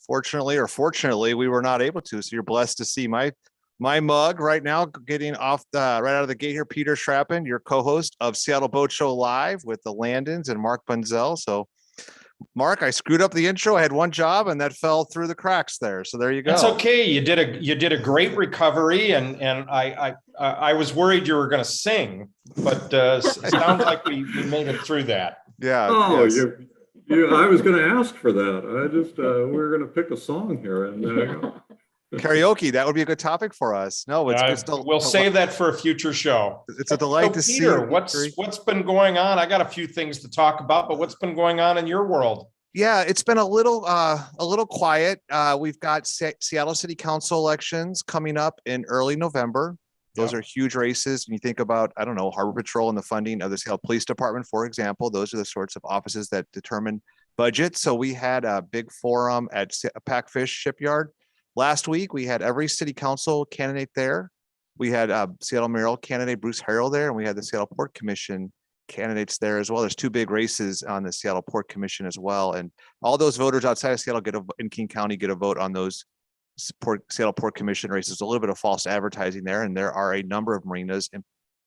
fortunately or fortunately, we were not able to. So you're blessed to see my mug right now, getting off right out of the gate here. Peter Schrappen, your co-host of Seattle Boat Show Live with the Landons and Mark Bunzel. So Mark, I screwed up the intro. I had one job and that fell through the cracks there. So there you go. That's okay. You did a great recovery, and I was worried you were going to sing, but it sounds like we made it through that. Yeah. Oh, yes. I was going to ask for that. I just we were going to pick a song here, and karaoke. That would be a good topic for us. No, we'll save that for a future show. It's a delight to see. Peter, what's been going on? I got a few things to talk about, but what's been going on in your world? Yeah, it's been a little quiet. We've got Seattle City Council elections coming up in early November. Those are huge races. When you think about, I don't know, Harbor Patrol and the funding of the Seattle Police Department, for example, those are the sorts of offices that determine budget. So we had a big forum at Packfish Shipyard last week. We had every city council candidate there. We had Seattle mayoral candidate Bruce Harrell there, and we had the Seattle Port Commission candidates there as well. There's two big races on the Seattle Port Commission as well. And all those voters outside of Seattle in King County get a vote on those Seattle Port Commission races. A little bit of false advertising there. And there are a number of marinas in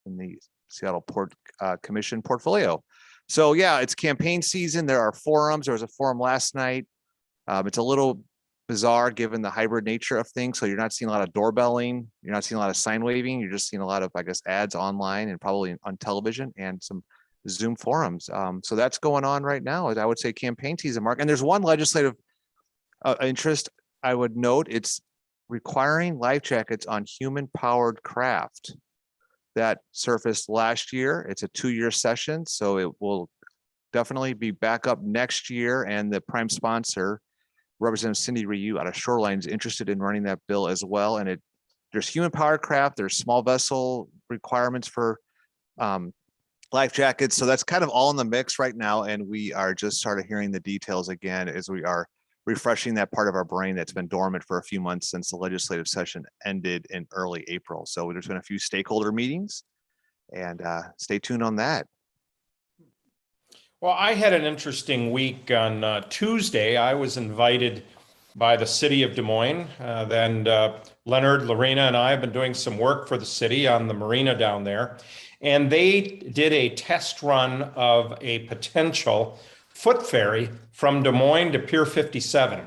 the Seattle Port Commission portfolio. So yeah, it's campaign season. There are forums. There was a forum last night. It's a little bizarre given the hybrid nature of things. So you're not seeing a lot of doorbelling. You're not seeing a lot of sign waving. You're just seeing a lot of, I guess, ads online and probably on television and some Zoom forums. So that's going on right now. I would say campaign season, Mark. And there's one legislative interest I would note. It's requiring life jackets on human-powered craft. That surfaced last year. It's a 2-year session, so it will definitely be back up next year. And the prime sponsor, Representative Cindy Ryu out of Shoreline, is interested in running that bill as well. And there's human-powered craft, there's small vessel requirements for life jackets. So that's kind of all in the mix right now. And we are just sort of hearing the details again as we are refreshing that part of our brain that's been dormant for a few months since the legislative session ended in early April. So there's been a few stakeholder meetings, and stay tuned on that. Well, I had an interesting week on Tuesday. I was invited by the city of Des Moines. Then Leonard, Lorena, and I have been doing some work for the city on the marina down there. And they did a test run of a potential foot ferry from Des Moines to Pier 57.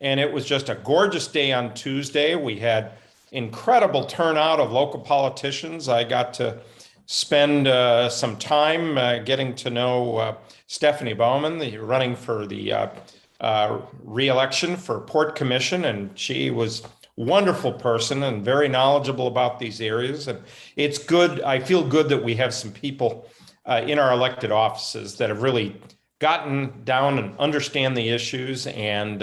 And it was just a gorgeous day on Tuesday. We had incredible turnout of local politicians. I got to spend some time getting to know Stephanie Bowman, running for the re-election for Port Commission, and she was a wonderful person and very knowledgeable about these areas. And it's good. I feel good that we have some people in our elected offices that have really gotten down and understand the issues and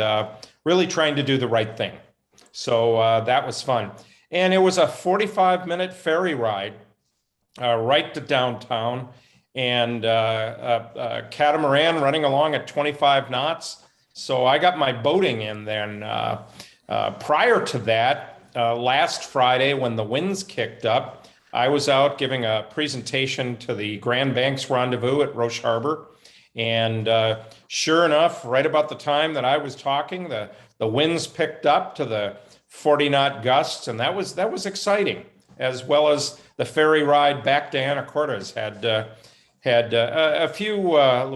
really trying to do the right thing. So that was fun. And it was a 45-minute ferry ride right to downtown, and a catamaran running along at 25 knots. So I got my boating in then. Prior to that, last Friday when the winds kicked up, I was out giving a presentation to the Grand Banks Rendezvous at Roche Harbor. And sure enough, right about the time that I was talking, the winds picked up to the 40-knot gusts, and that was exciting, as well as the ferry ride back to Anacortes had a few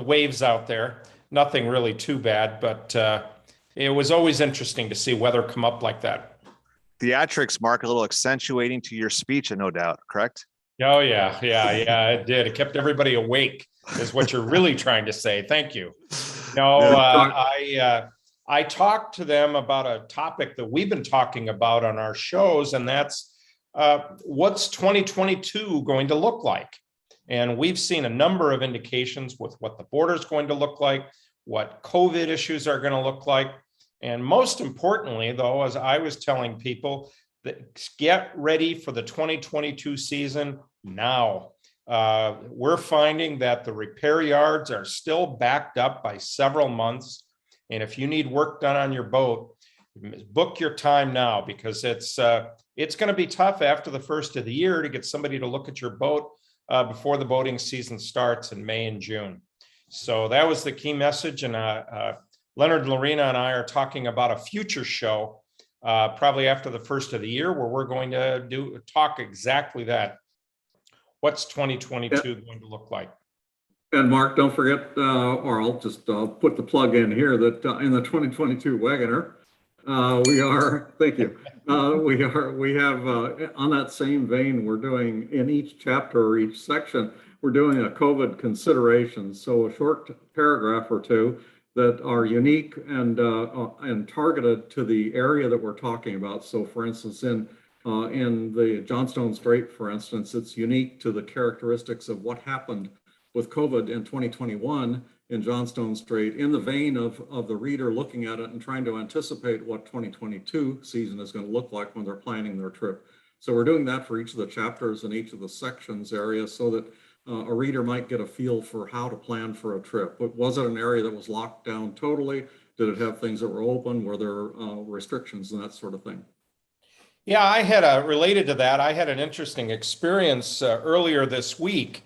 waves out there. Nothing really too bad, but it was always interesting to see weather come up like that. Theatrics, Mark, a little accentuating to your speech, no doubt, correct? Oh, yeah, it did. It kept everybody awake, is what you're really trying to say. Thank you. No, I talked to them about a topic that we've been talking about on our shows, and that's what's 2022 going to look like? And we've seen a number of indications with what the border is going to look like, what COVID issues are going to look like. And most importantly, though, as I was telling people, that get ready for the 2022 season now. We're finding that the repair yards are still backed up by several months. And if you need work done on your boat, book your time now, because it's going to be tough after the first of the year to get somebody to look at your boat before the boating season starts in May and June. So that was the key message. And Leonard, Lorena, and I are talking about a future show, probably after the first of the year, where we're going to talk exactly that. What's 2022 going to look like? And Mark, don't forget, or I'll just put the plug in here that in the 2022 Waggoner, thank you. We have, on that same vein, we're doing in each chapter or each section, we're doing a COVID consideration. So a short paragraph or two that are unique and targeted to the area that we're talking about. So for instance, in the Johnstone Strait, for instance, it's unique to the characteristics of what happened with COVID in 2021 in Johnstone Strait, in the vein of the reader looking at it and trying to anticipate what 2022 season is going to look like when they're planning their trip. So we're doing that for each of the chapters and each of the sections areas so that a reader might get a feel for how to plan for a trip. But was it an area that was locked down totally? Did it have things that were open? Were there restrictions and that sort of thing? Yeah, I had related to that, I had an interesting experience earlier this week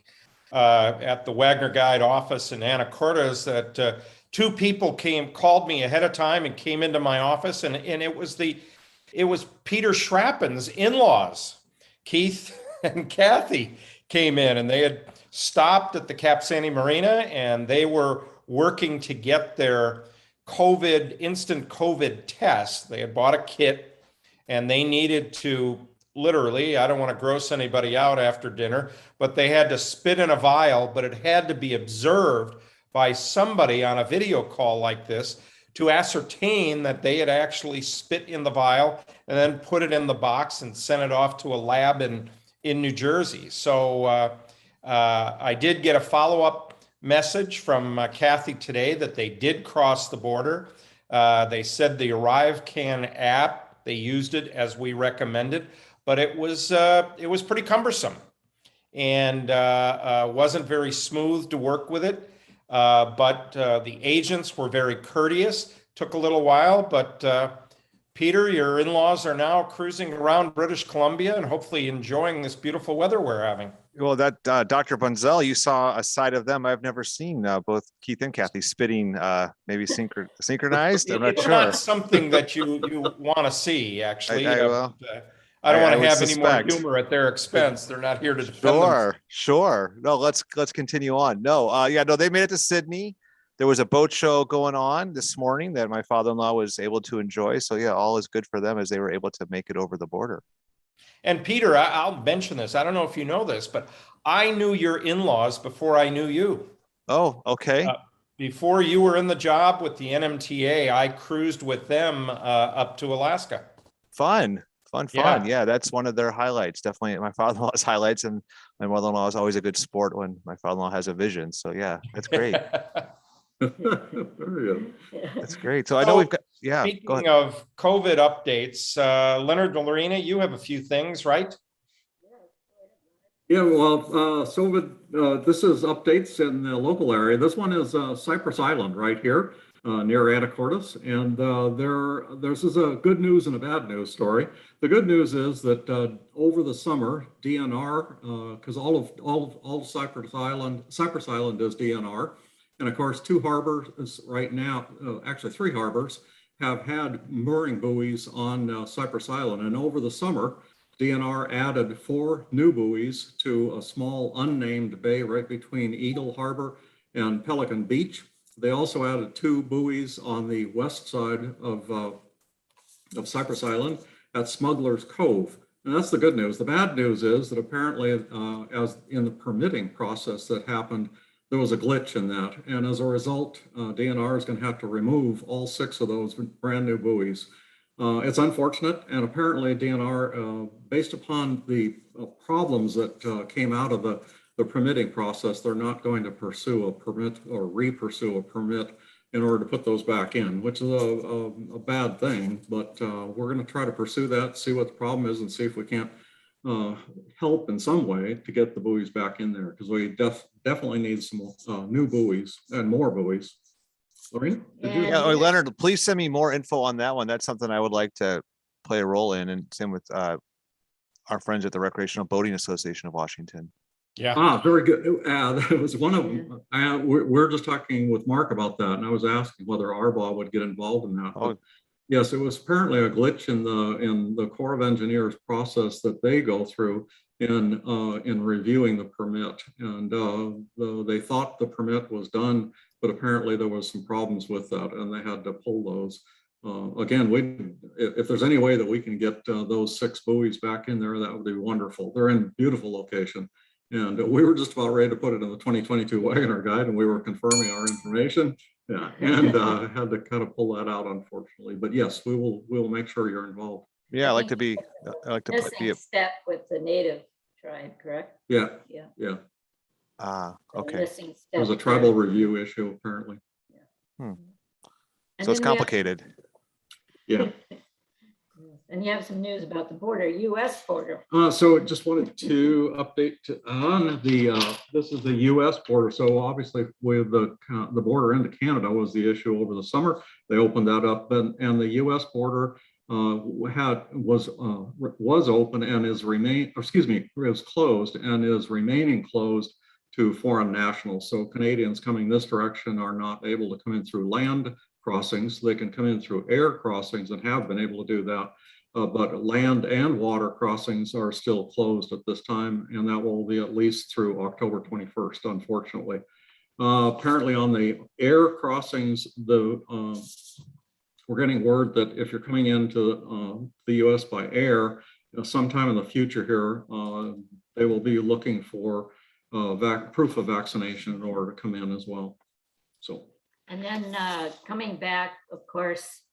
at the Wagner Guide office in Anacortes that two people called me ahead of time and came into my office, and it was Peter Schrappen's in-laws. Keith and Kathy came in, and they had stopped at the Capsani Marina, and they were working to get their instant COVID test. They had bought a kit, and they needed to literally, I don't want to gross anybody out after dinner, but they had to spit in a vial, but it had to be observed by somebody on a video call like this to ascertain that they had actually spit in the vial and then put it in the box and sent it off to a lab in New Jersey. So I did get a follow-up message from Kathy today that they did cross the border. They said the ArriveCan app, they used it as we recommended, but it was pretty cumbersome and wasn't very smooth to work with it. But the agents were very courteous. Took a little while, but Peter, your in-laws are now cruising around British Columbia and hopefully enjoying this beautiful weather we're having. Well, that Dr. Bunzel, you saw a side of them I've never seen. Both Keith and Kathy spitting, maybe synchronized. I'm not It's sure. not something that you want to see, actually. I don't I want to have suspect. any more humor at their expense. They're not here to defend them. Sure. No, let's continue on. No, they made it to Sydney. There was a boat show going on this morning that my father-in-law was able to enjoy. So yeah, all is good for them as they were able to make it over the border. And Peter, I'll mention this. I don't know if you know this, but I knew your in-laws before I knew you. Oh, okay. Before you were in the job with the NMTA, I cruised with them up to Alaska. Fun. Yeah, that's one of their highlights. Definitely my father-in-law's highlights, and my mother-in-law is always a good sport when my father-in-law has a vision. So yeah, that's great. That's great. So I know we've got, Speaking of COVID updates, Leonard and Lorena, you have a few things, right? Yeah, well, this is updates in the local area. This one is Cypress Island right here near Anacortes. And this is a good news and a bad news story. The good news is that over the summer, DNR, because all Cypress Island is DNR. And of course, two harbors right now, actually 3 harbors, have had mooring buoys on Cypress Island. And over the summer, DNR added 4 new buoys to a small unnamed bay right between Eagle Harbor and Pelican Beach. They also added 2 buoys on the west side of Cypress Island at Smuggler's Cove. And that's the good news. The bad news is that apparently, as in the permitting process that happened, there was a glitch in that. And as a result, DNR is going to have to remove all 6 of those brand new buoys. It's unfortunate, and apparently DNR, based upon the problems that came out of the permitting process, they're not going to pursue a permit or re-pursue a permit in order to put those back in, which is a bad thing. But we're going to try to pursue that, see what the problem is, and see if we can't help in some way to get the buoys back in there, because we definitely need some new buoys and more buoys. Lorena? Leonard, please send me more info on that one. That's something I would like to play a role in, and same with our friends at the Recreational Boating Association of Washington. Yeah. Very good. That was one of them. We're just talking with Mark about that, and I was asking whether Arbaugh would get involved in that. Oh. Yes, it was apparently a glitch in the Corps of Engineers process that they go through in reviewing the permit, and they thought the permit was done, but apparently there was some problems with that, and they had to pull those. Again, if there's any way that we can get those 6 buoys back in there, that would be wonderful. They're in beautiful location. And we were just about ready to put it in the 2022 Waggoner guide, and we were confirming our information. Yeah, and had to kind of pull that out, unfortunately. But yes, we will make sure you're involved. Yeah, I like to be Missing step with the native tribe, correct? Yeah. The okay. missing step There's a tribal review issue, apparently. And So it's then we have- complicated. Yeah. And you have some news about the border, US border. So just wanted to update on this is the US border. So obviously with the border into Canada was the issue over the summer. They opened that up, and the US border was open and is closed and is remaining closed to foreign nationals. So Canadians coming this direction are not able to come in through land crossings. They can come in through air crossings and have been able to do that. But land and water crossings are still closed at this time, and that will be at least through October 21st, unfortunately. Apparently on the air crossings, we're getting word that if you're coming into the US by air, sometime in the future here, they will be looking for proof of vaccination in order to come in as well. So. And then coming back, of course,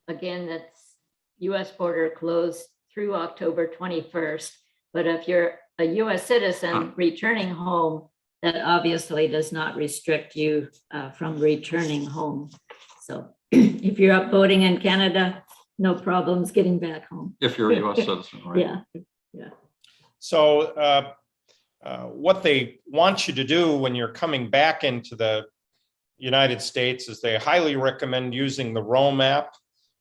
again, that's US border closed through October 21st. But if you're a US citizen returning home, that obviously does not restrict you from returning home. So if you're up voting in Canada, no problems getting back home. If you're a US citizen, right? Yeah. So what they want you to do when you're coming back into the United States is they highly recommend using the Roam app.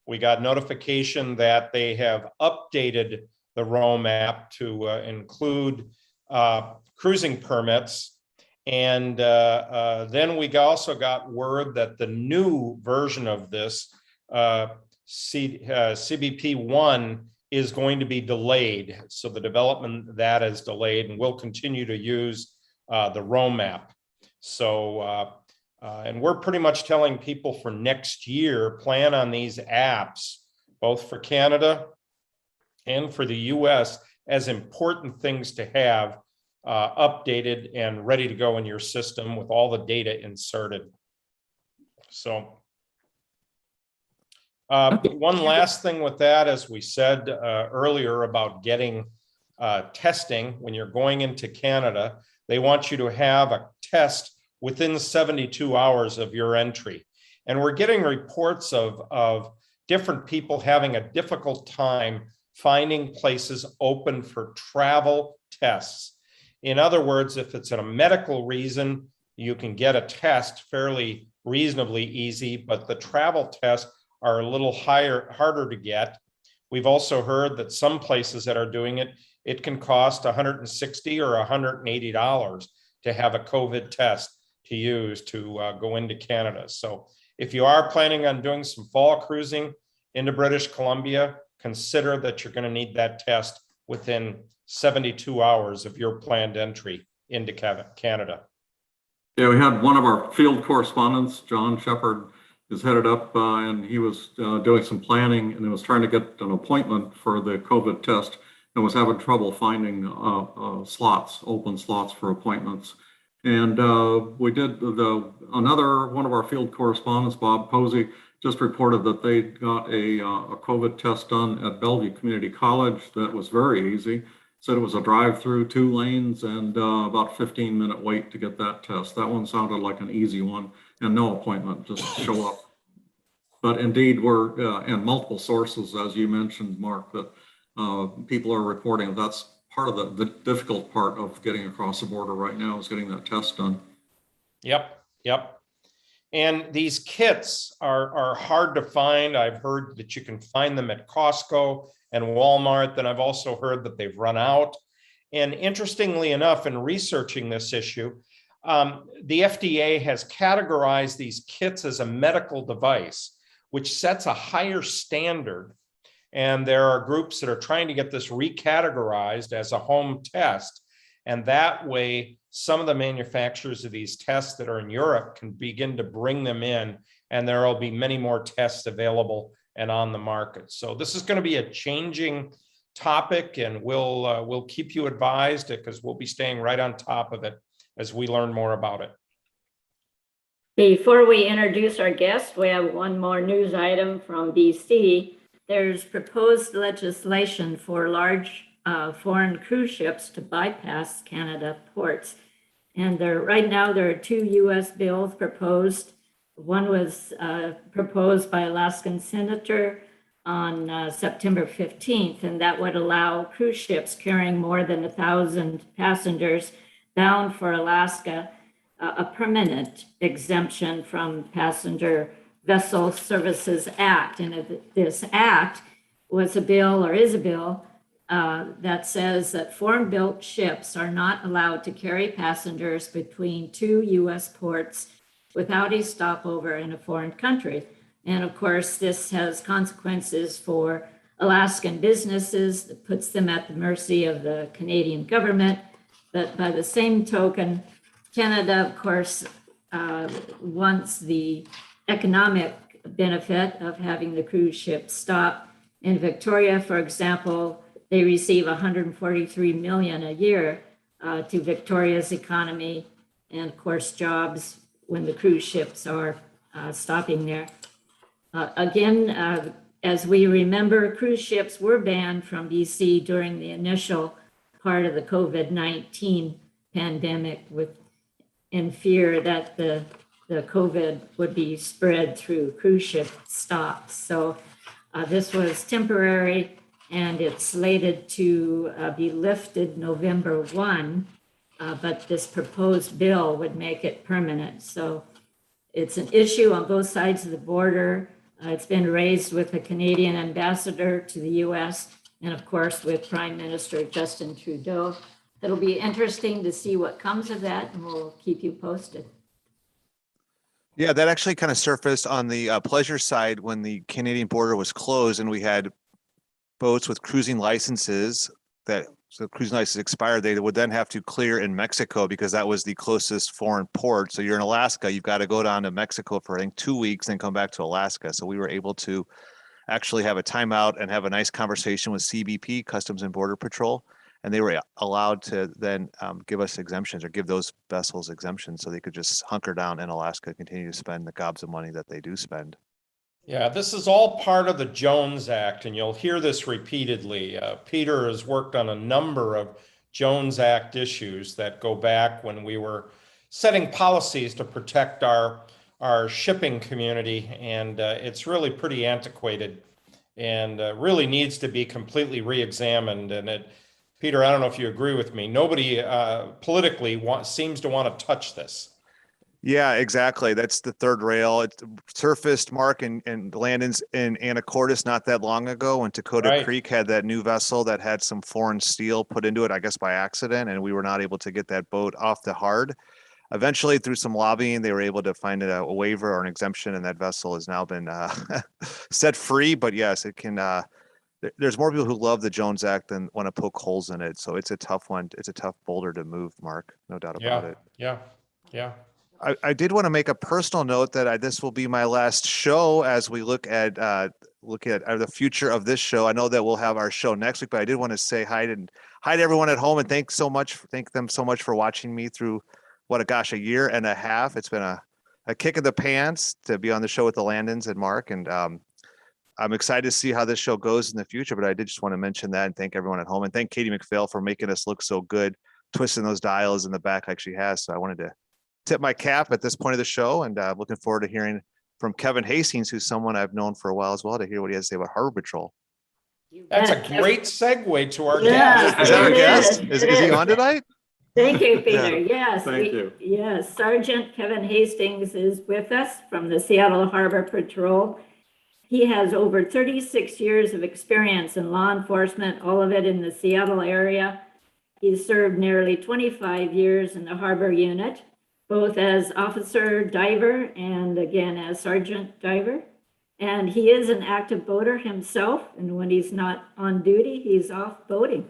We got notification that they have updated the Roam app to include cruising permits. And then we also got word that the new version of this, CBP1, is going to be delayed. So the development of that is delayed, and we'll continue to use the Roam app. So and we're pretty much telling people for next year, plan on these apps, both for Canada and for the US, as important things to have updated and ready to go in your system with all the data inserted. So one last thing with that, as we said earlier about getting testing, when you're going into Canada, they want you to have a test within 72 hours of your entry. And we're getting reports of different people having a difficult time finding places open for travel tests. In other words, if it's a medical reason, you can get a test fairly reasonably easy, but the travel tests are a little harder to get. We've also heard that some places that are doing it, it can cost $160 or $180 to have a COVID test to use to go into Canada. So if you are planning on doing some fall cruising into British Columbia, consider that you're going to need that test within 72 hours of your planned entry into Canada. Yeah, we had one of our field correspondents, John Shepard, is headed up and he was doing some planning and he was trying to get an appointment for the COVID test and was having trouble finding open slots for appointments. And we did another one of our field correspondents, Bob Posey, just reported that they got a COVID test done at Bellevue Community College. That was very easy. Said it was a drive-through, 2 lanes, and about 15-minute wait to get that test. That one sounded like an easy one, and no appointment, just show up. But indeed, we're and multiple sources, as you mentioned, Mark, that people are reporting that's part of the difficult part of getting across the border right now is getting that test done. Yep. And these kits are hard to find. I've heard that you can find them at Costco and Walmart. Then I've also heard that they've run out. And interestingly enough, in researching this issue, the FDA has categorized these kits as a medical device, which sets a higher standard. And there are groups that are trying to get this recategorized as a home test. And that way, some of the manufacturers of these tests that are in Europe can begin to bring them in, and there will be many more tests available and on the market. So this is going to be a changing topic, and we'll keep you advised because we'll be staying right on top of it as we learn more about it. Before we introduce our guest, we have one more news item from BC. There's proposed legislation for large foreign cruise ships to bypass Canada ports. And right now there are 2 US bills proposed. One was proposed by Alaskan Senator on September 15th, and that would allow cruise ships carrying more than 1,000 passengers bound for Alaska a permanent exemption from Passenger Vessel Services Act. And this act was a bill, or is a bill, that says that foreign-built ships are not allowed to carry passengers between 2 US ports without a stopover in a foreign country. And of course, this has consequences for Alaskan businesses that puts them at the mercy of the Canadian government. But by the same token, Canada, of course, wants the economic benefit of having the cruise ship stop. In Victoria, for example, they receive $143 million a year to Victoria's economy, and of course, jobs when the cruise ships are stopping there. Again, as we remember, cruise ships were banned from BC during the initial part of the COVID-19 pandemic, in fear that the COVID would be spread through cruise ship stops. So this was temporary, and it's slated to be lifted November 1, but this proposed bill would make it permanent. So it's an issue on both sides of the border. It's been raised with the Canadian ambassador to the US, and of course with Prime Minister Justin Trudeau. It'll be interesting to see what comes of that, and we'll keep you posted. Yeah, that actually kind of surfaced on the pleasure side when the Canadian border was closed and we had boats with cruising licenses so cruising license expired. They would then have to clear in Mexico because that was the closest foreign port. So you're in Alaska, you've got to go down to Mexico for I think 2 weeks, then come back to Alaska. So we were able to actually have a timeout and have a nice conversation with CBP, Customs and Border Patrol. And they were allowed to then give us exemptions or give those vessels exemptions so they could just hunker down in Alaska, continue to spend the gobs of money that they do spend. Yeah, this is all part of the Jones Act, and you'll hear this repeatedly. Peter has worked on a number of Jones Act issues that go back when we were setting policies to protect our shipping community, and it's really pretty antiquated and really needs to be completely re-examined. And Peter, I don't know if you agree with me, nobody politically seems to want to touch this. Yeah, exactly. That's the third rail. It surfaced, Mark, and Landon's in Anacortes not that long ago when Dakota Creek had that new vessel that had some foreign steel put into it, I guess by accident, and we were not able to get that boat off the hard. Eventually, through some lobbying, they were able to find a waiver or an exemption, and that vessel has now been set free. But yes, it can. There's more people who love the Jones Act than want to poke holes in it. So it's a tough one. It's a tough boulder to move, Mark. No doubt about it. Yeah. I did want to make a personal note that this will be my last show as we look at the future of this show. I know that we'll have our show next week, but I did want to say hi to everyone at home and thank them so much for watching me through a year and a half. It's been a kick in the pants to be on the show with the Landons and Mark, and I'm excited to see how this show goes in the future. But I did just want to mention that and thank everyone at home and thank Katie McPhail for making us look so good, twisting those dials in the back like she has. So I wanted to tip my cap at this point of the show, and looking forward to hearing from Kevin Haistings, who's someone I've known for a while as well, to hear what he has to say about Harbor Patrol. That's a great segue to our guest. Is that our guest? Is he on tonight? Thank you, Peter. Yes. Thank you. Yes, Sergeant Kevin Haistings is with us from the Seattle Harbor Patrol. He has over 36 years of experience in law enforcement, all of it in the Seattle area. He's served nearly 25 years in the harbor unit, both as officer diver and again as sergeant diver. And he is an active boater himself. And when he's not on duty, he's off boating.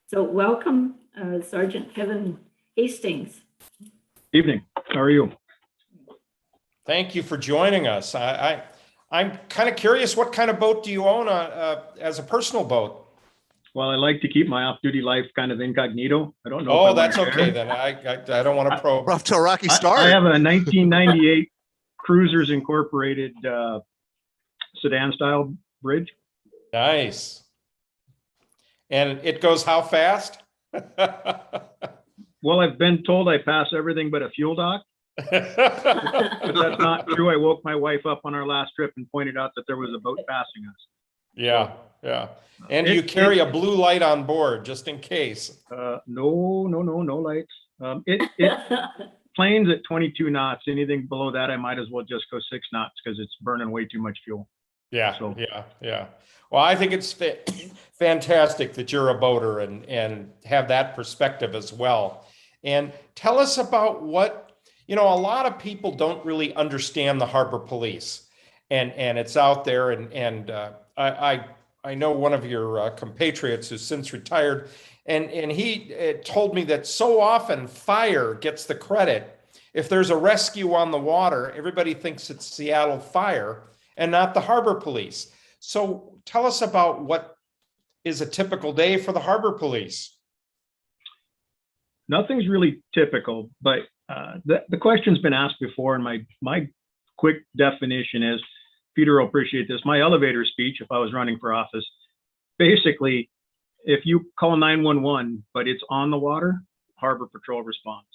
So welcome, Sergeant Kevin Hastings. Evening. How are you? Thank you for joining us. I'm kind of curious, what kind of boat do you own as a personal boat? Well, I like to keep my off-duty life kind of incognito. I don't know. Oh, that's okay then. I don't want to probe. We're off to a rocky start. I have a 1998 Cruisers Incorporated sedan style bridge. Nice. And it goes how fast? Well, I've been told I pass everything but a fuel dock, but that's not true. I woke my wife up on our last trip and pointed out that there was a boat passing us. Yeah, yeah. And you carry a blue light on board just in case. No lights. Planes at 22 knots, anything below that, I might as well just go 6 knots because it's burning way too much fuel. Yeah, So- yeah. Well, I think it's fantastic that you're a boater and have that perspective as well. And tell us about what, a lot of people don't really understand the harbor police, and it's out there. And I know one of your compatriots who's since retired, and he told me that so often fire gets the credit. If there's a rescue on the water, everybody thinks it's Seattle Fire and not the harbor police. So tell us about what is a typical day for the harbor police. Nothing's really typical, but the question's been asked before, and my quick definition is, Peter will appreciate this, my elevator speech, if I was running for office, basically, if you call 911, but it's on the water, Harbor Patrol response.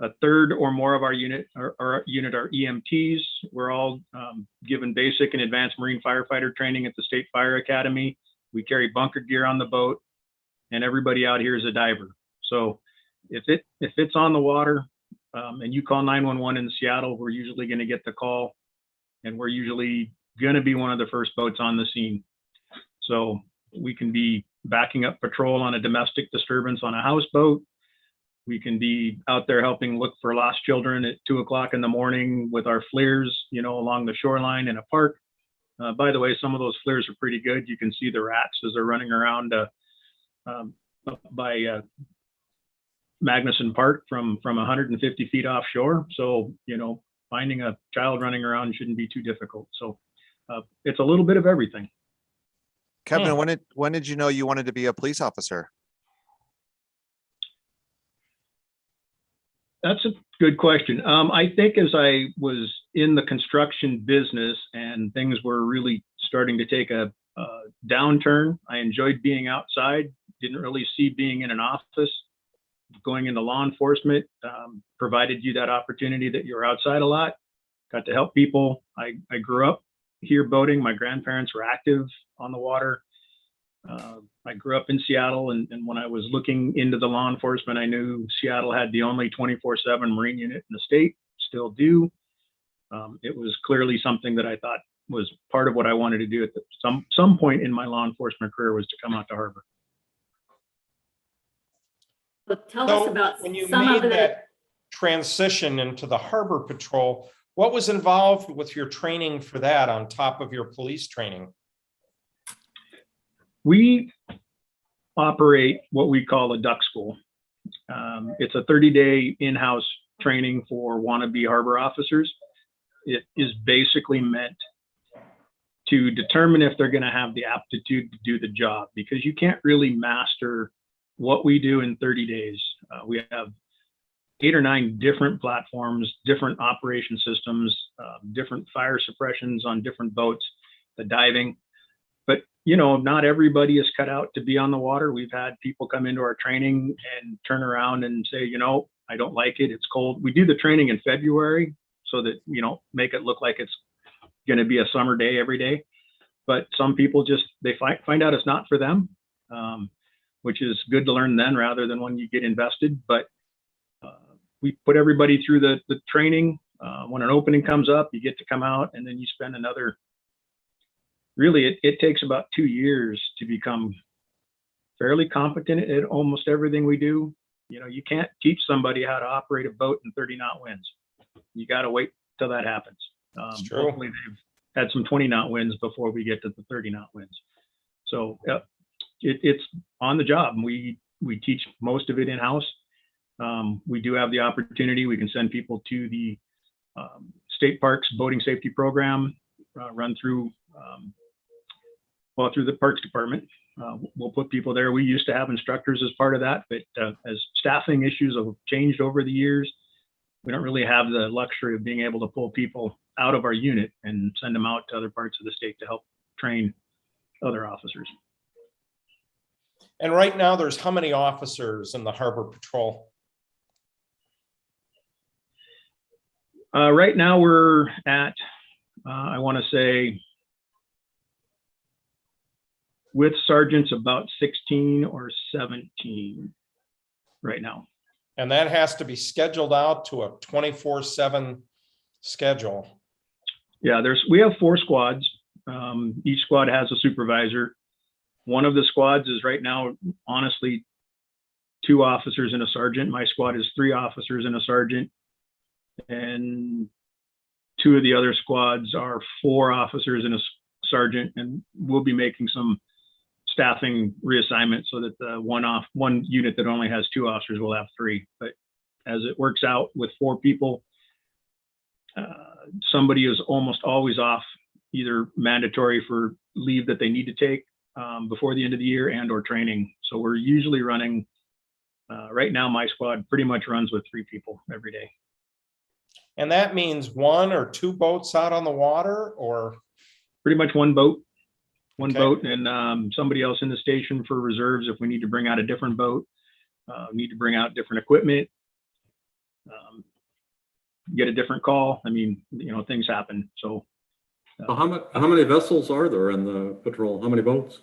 A third or more of our unit are EMTs. We're all given basic and advanced Marine firefighter training at the State Fire Academy. We carry bunker gear on the boat, and everybody out here is a diver. So if it's on the water and you call 911 in Seattle, we're usually going to get the call, and we're usually going to be one of the first boats on the scene. So we can be backing up patrol on a domestic disturbance on a houseboat. We can be out there helping look for lost children at 2 o'clock in the morning with our flares, along the shoreline in a park. By the way, some of those flares are pretty good. You can see the rats as they're running around by Magnuson Park from 150 feet offshore. So, finding a child running around shouldn't be too difficult. So it's a little bit of everything. Kevin, when did you know you wanted to be a police officer? That's a good question. I think as I was in the construction business and things were really starting to take a downturn, I enjoyed being outside, didn't really see being in an office. Going into law enforcement provided you that opportunity that you're outside a lot, got to help people. I grew up here boating. My grandparents were active on the water. I grew up in Seattle, and when I was looking into the law enforcement, I knew Seattle had the only 24/7 Marine unit in the state, still do. It was clearly something that I thought was part of what I wanted to do at some point in my law enforcement career, was to come out to harbor. So tell us about when you some made of that transition into the harbor patrol, what was involved with your training for that on top of your police training? We operate what we call a duck school. It's a 30-day in-house training for wannabe harbor officers. It is basically meant to determine if they're going to have the aptitude to do the job, because you can't really master what we do in 30 days. We have 8 or 9 different platforms, different operation systems, different fire suppressions on different boats, the diving. But, not everybody is cut out to be on the water. We've had people come into our training and turn around and say, I don't like it. It's cold. We do the training in February so that, make it look like it's going to be a summer day every day. But some people they find out it's not for them, which is good to learn then rather than when you get invested. But we put everybody through the training. When an opening comes up, you get to come out, and then you spend another, really, it takes about 2 years to become fairly competent at almost everything we do. You know, you can't teach somebody how to operate a boat in 30 knot winds. You got to wait till that happens. It's true. Hopefully they've had some 20 knot winds before we get to the 30 knot winds. So it's on the job. We teach most of it in-house. We do have the opportunity. We can send people to the state parks boating safety program, run through through the parks department. We'll put people there. We used to have instructors as part of that, but as staffing issues have changed over the years, we don't really have the luxury of being able to pull people out of our unit and send them out to other parts of the state to help train other officers. And right now, there's how many officers in the Harbor Patrol? Right now, we're at, I want to say, with sergeants, about 16 or 17 right now. And that has to be scheduled out to a 24/7 schedule. Yeah, we have 4 squads. Each squad has a supervisor. One of the squads is right now, honestly, 2 officers and a sergeant. My squad is 3 officers and a sergeant. And 2 of the other squads are 4 officers and a sergeant. And we'll be making some staffing reassignment so that the one unit that only has 2 officers will have 3. But as it works out with 4 people, somebody is almost always off, either mandatory for leave that they need to take before the end of the year and or training. So we're usually running, right now my squad pretty much runs with 3 people every day. And that means 1 or 2 boats out on the water, or? Pretty much one boat. Okay. Boat and somebody else in the station for reserves if we need to bring out a different boat, need to bring out different equipment, get a different call. I mean, you know, things happen. So how many vessels are there in the patrol? How many boats?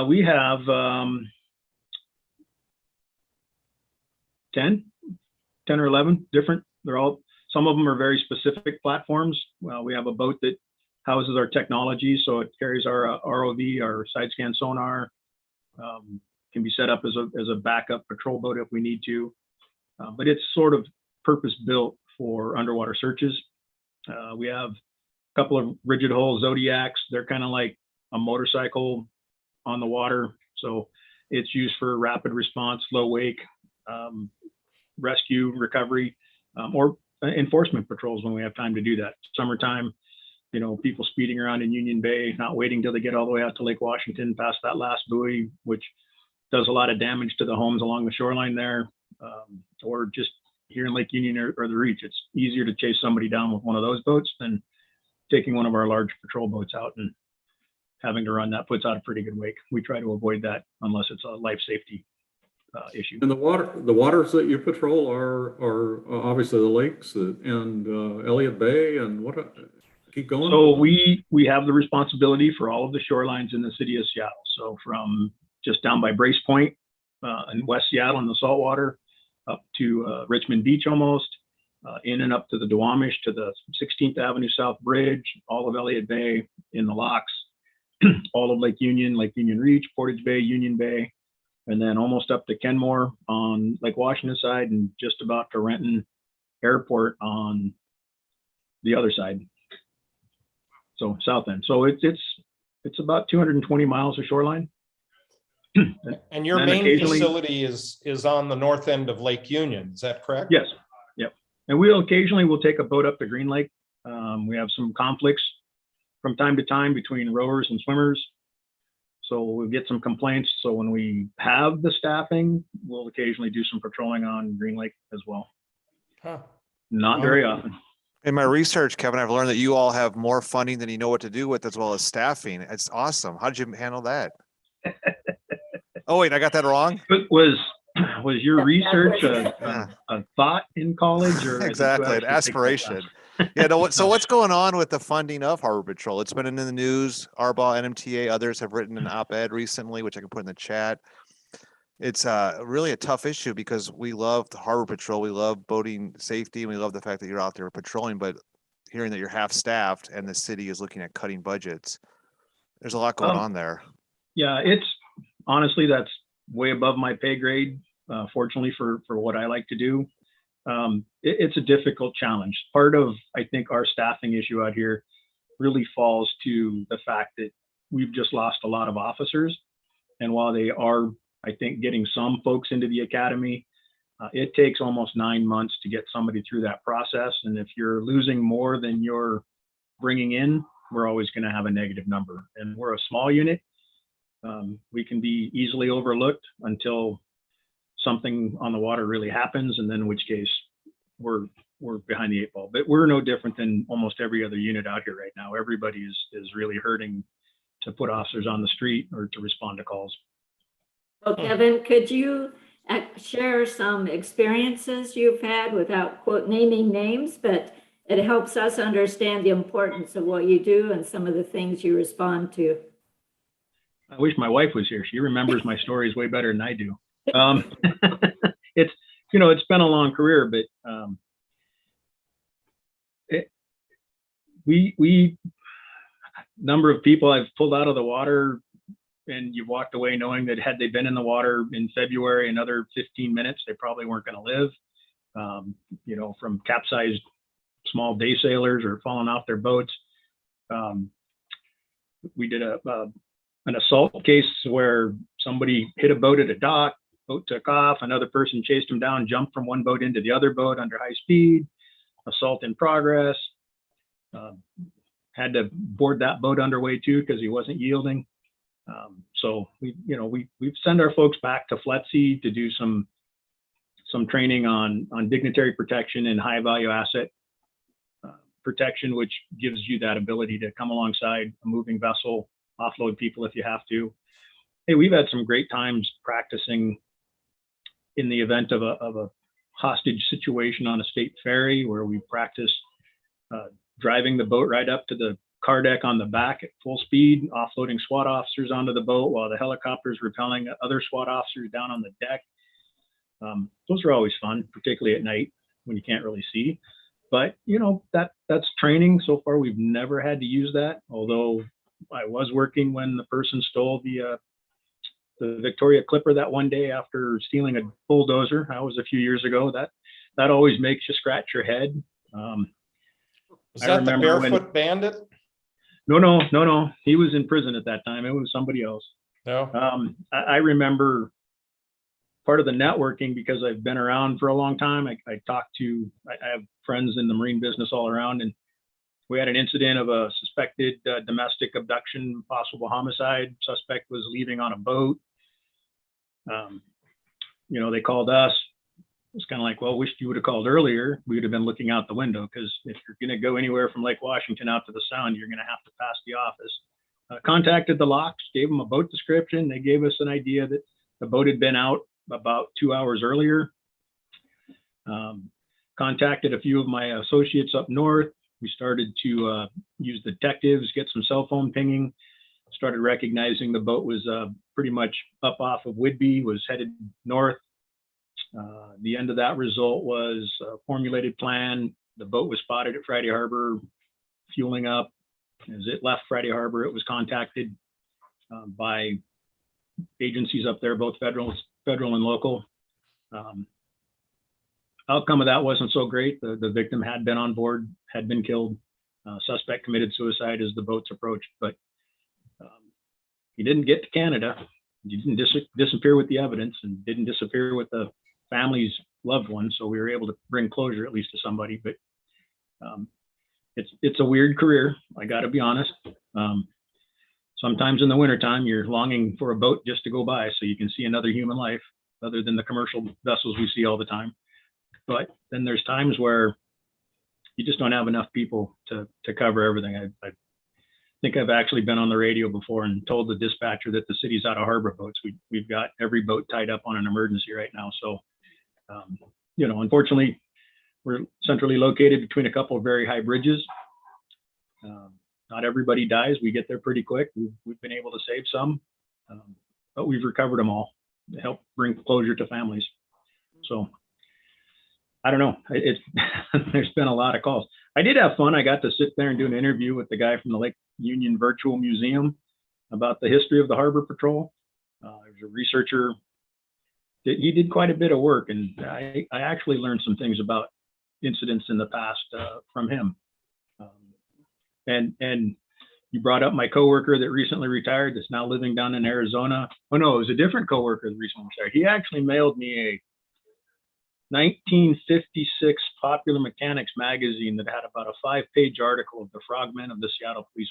we have 10 or 11 different. Some of them are very specific platforms. We have a boat that houses our technology, so it carries our ROV, our side scan sonar, can be set up as a backup patrol boat if we need to, but it's sort of purpose built for underwater searches. We have a couple of rigid hull Zodiacs. They're kind of like a motorcycle on the water, so it's used for rapid response, low wake, rescue, recovery, or enforcement patrols when we have time to do that. Summertime, you know, people speeding around in Union Bay, not waiting till they get all the way out to Lake Washington past that last buoy, which does a lot of damage to the homes along the shoreline there, or just here in Lake Union or the Reach. It's easier to chase somebody down with one of those boats than taking one of our large patrol boats out and having to run. That puts out a pretty good wake. We try to avoid that unless it's a life safety issue. And the waters that you patrol are obviously the lakes and Elliott Bay and what? Keep going. So we have the responsibility for all of the shorelines in the city of Seattle. So from just down by Brace Point in West Seattle in the saltwater, up to Richmond Beach almost, in and up to the Duwamish, to the 16th Avenue South Bridge, all of Elliott Bay in the locks, all of Lake Union Reach, Portage Bay, Union Bay, and then almost up to Kenmore on Lake Washington side, and just about to Renton Airport on the other side. So south end. So it's about 220 miles of shoreline. And your main facility is on the north end of Lake Union, is that correct? Yes. Yep. And we'll take a boat up to Green Lake. We have some conflicts from time to time between rowers and swimmers. So we'll get some complaints. So when we have the staffing, we'll occasionally do some patrolling on Green Lake as well. Huh. Not very often. In my research, Kevin, I've learned that you all have more funding than you know what to do with, as well as staffing. It's awesome. How did you handle that? Oh, wait, I got that wrong? Was your research a thought in college? Or exactly, an aspiration. Yeah. No, so what's going on with the funding of Harbor Patrol? It's been in the news. Arbaugh, NMTA, others have written an op-ed recently, which I can put in the chat. It's really a tough issue because we love the Harbor Patrol. We love boating safety, and we love the fact that you're out there patrolling, but hearing that you're half-staffed and the city is looking at cutting budgets, there's a lot going on there. Yeah, Honestly, that's way above my pay grade, fortunately for what I like to do. It's a difficult challenge. Part of, I think, our staffing issue out here really falls to the fact that we've just lost a lot of officers. And while they are, I think, getting some folks into the academy, it takes almost 9 months to get somebody through that process. And if you're losing more than you're bringing in, we're always going to have a negative number. And we're a small unit. We can be easily overlooked until something on the water really happens, and then in which case we're behind the 8 ball. But we're no different than almost every other unit out here right now. Everybody is really hurting to put officers on the street or to respond to calls. Well, Kevin, could you share some experiences you've had without quote naming names, but it helps us understand the importance of what you do and some of the things you respond to. I wish my wife was here. She remembers my stories way better than I do. It's, it's been a long career, but number of people I've pulled out of the water, and you've walked away knowing that had they been in the water in February, another 15 minutes, they probably weren't going to live. From capsized small day sailors or falling off their boats. We did an assault case where somebody hit a boat at a dock, boat took off, another person chased him down, jumped from one boat into the other boat under high speed, assault in progress. Had to board that boat underway too because he wasn't yielding. So we send our folks back to FLETC to do some training on dignitary protection and high value asset protection, which gives you that ability to come alongside a moving vessel, offload people if you have to. Hey, we've had some great times practicing in the event of a hostage situation on a state ferry, where we practiced driving the boat right up to the car deck on the back at full speed, offloading SWAT officers onto the boat while the helicopters repelling other SWAT officers down on the deck. Those are always fun, particularly at night when you can't really see. But that's training. So far, we've never had to use that. Although I was working when the person stole the Victoria Clipper that one day after stealing a bulldozer. That was a few years ago. That always makes you scratch your head. Was that the Barefoot Bandit? No. He was in prison at that time. It was somebody else. No. I remember part of the networking, because I've been around for a long time. I have friends in the marine business all around, and we had an incident of a suspected domestic abduction, possible homicide. Suspect was leaving on a boat. They called us. It's kind of like, well, wished you would have called earlier. We would have been looking out the window, because if you're going to go anywhere from Lake Washington out to the Sound, you're going to have to pass the office. Contacted the locks, gave them a boat description. They gave us an idea that the boat had been out about 2 hours earlier. Contacted a few of my associates up north. We started to use detectives, get some cell phone pinging, started recognizing the boat was pretty much up off of Whidbey, was headed north. The end of that result was a formulated plan. The boat was spotted at Friday Harbor, fueling up. As it left Friday Harbor, it was contacted by agencies up there, both federal and local. Outcome of that wasn't so great. The victim had been on board, had been killed. Suspect committed suicide as the boats approached, but he didn't get to Canada. He didn't disappear with the evidence, and didn't disappear with the family's loved one. So we were able to bring closure at least to somebody. But it's a weird career. I got to be honest. Sometimes in the wintertime, you're longing for a boat just to go by so you can see another human life other than the commercial vessels we see all the time. But then there's times where you just don't have enough people to cover everything. I think I've actually been on the radio before and told the dispatcher that the city's out of harbor boats. We've got every boat tied up on an emergency right now. So, unfortunately, we're centrally located between a couple of very high bridges. Not everybody dies. We get there pretty quick. We've been able to save some, but we've recovered them all to help bring closure to families. So I don't know. There's been a lot of calls. I did have fun. I got to sit there and do an interview with the guy from the Lake Union Virtual Museum about the history of the Harbor Patrol. He was a researcher. He did quite a bit of work, and I actually learned some things about incidents in the past from him. And you brought up my coworker that recently retired that's now living down in Arizona. Oh no, it was a different coworker that recently retired. He actually mailed me a 1956 Popular Mechanics magazine that had about a 5-page article of the frogmen of the Seattle Police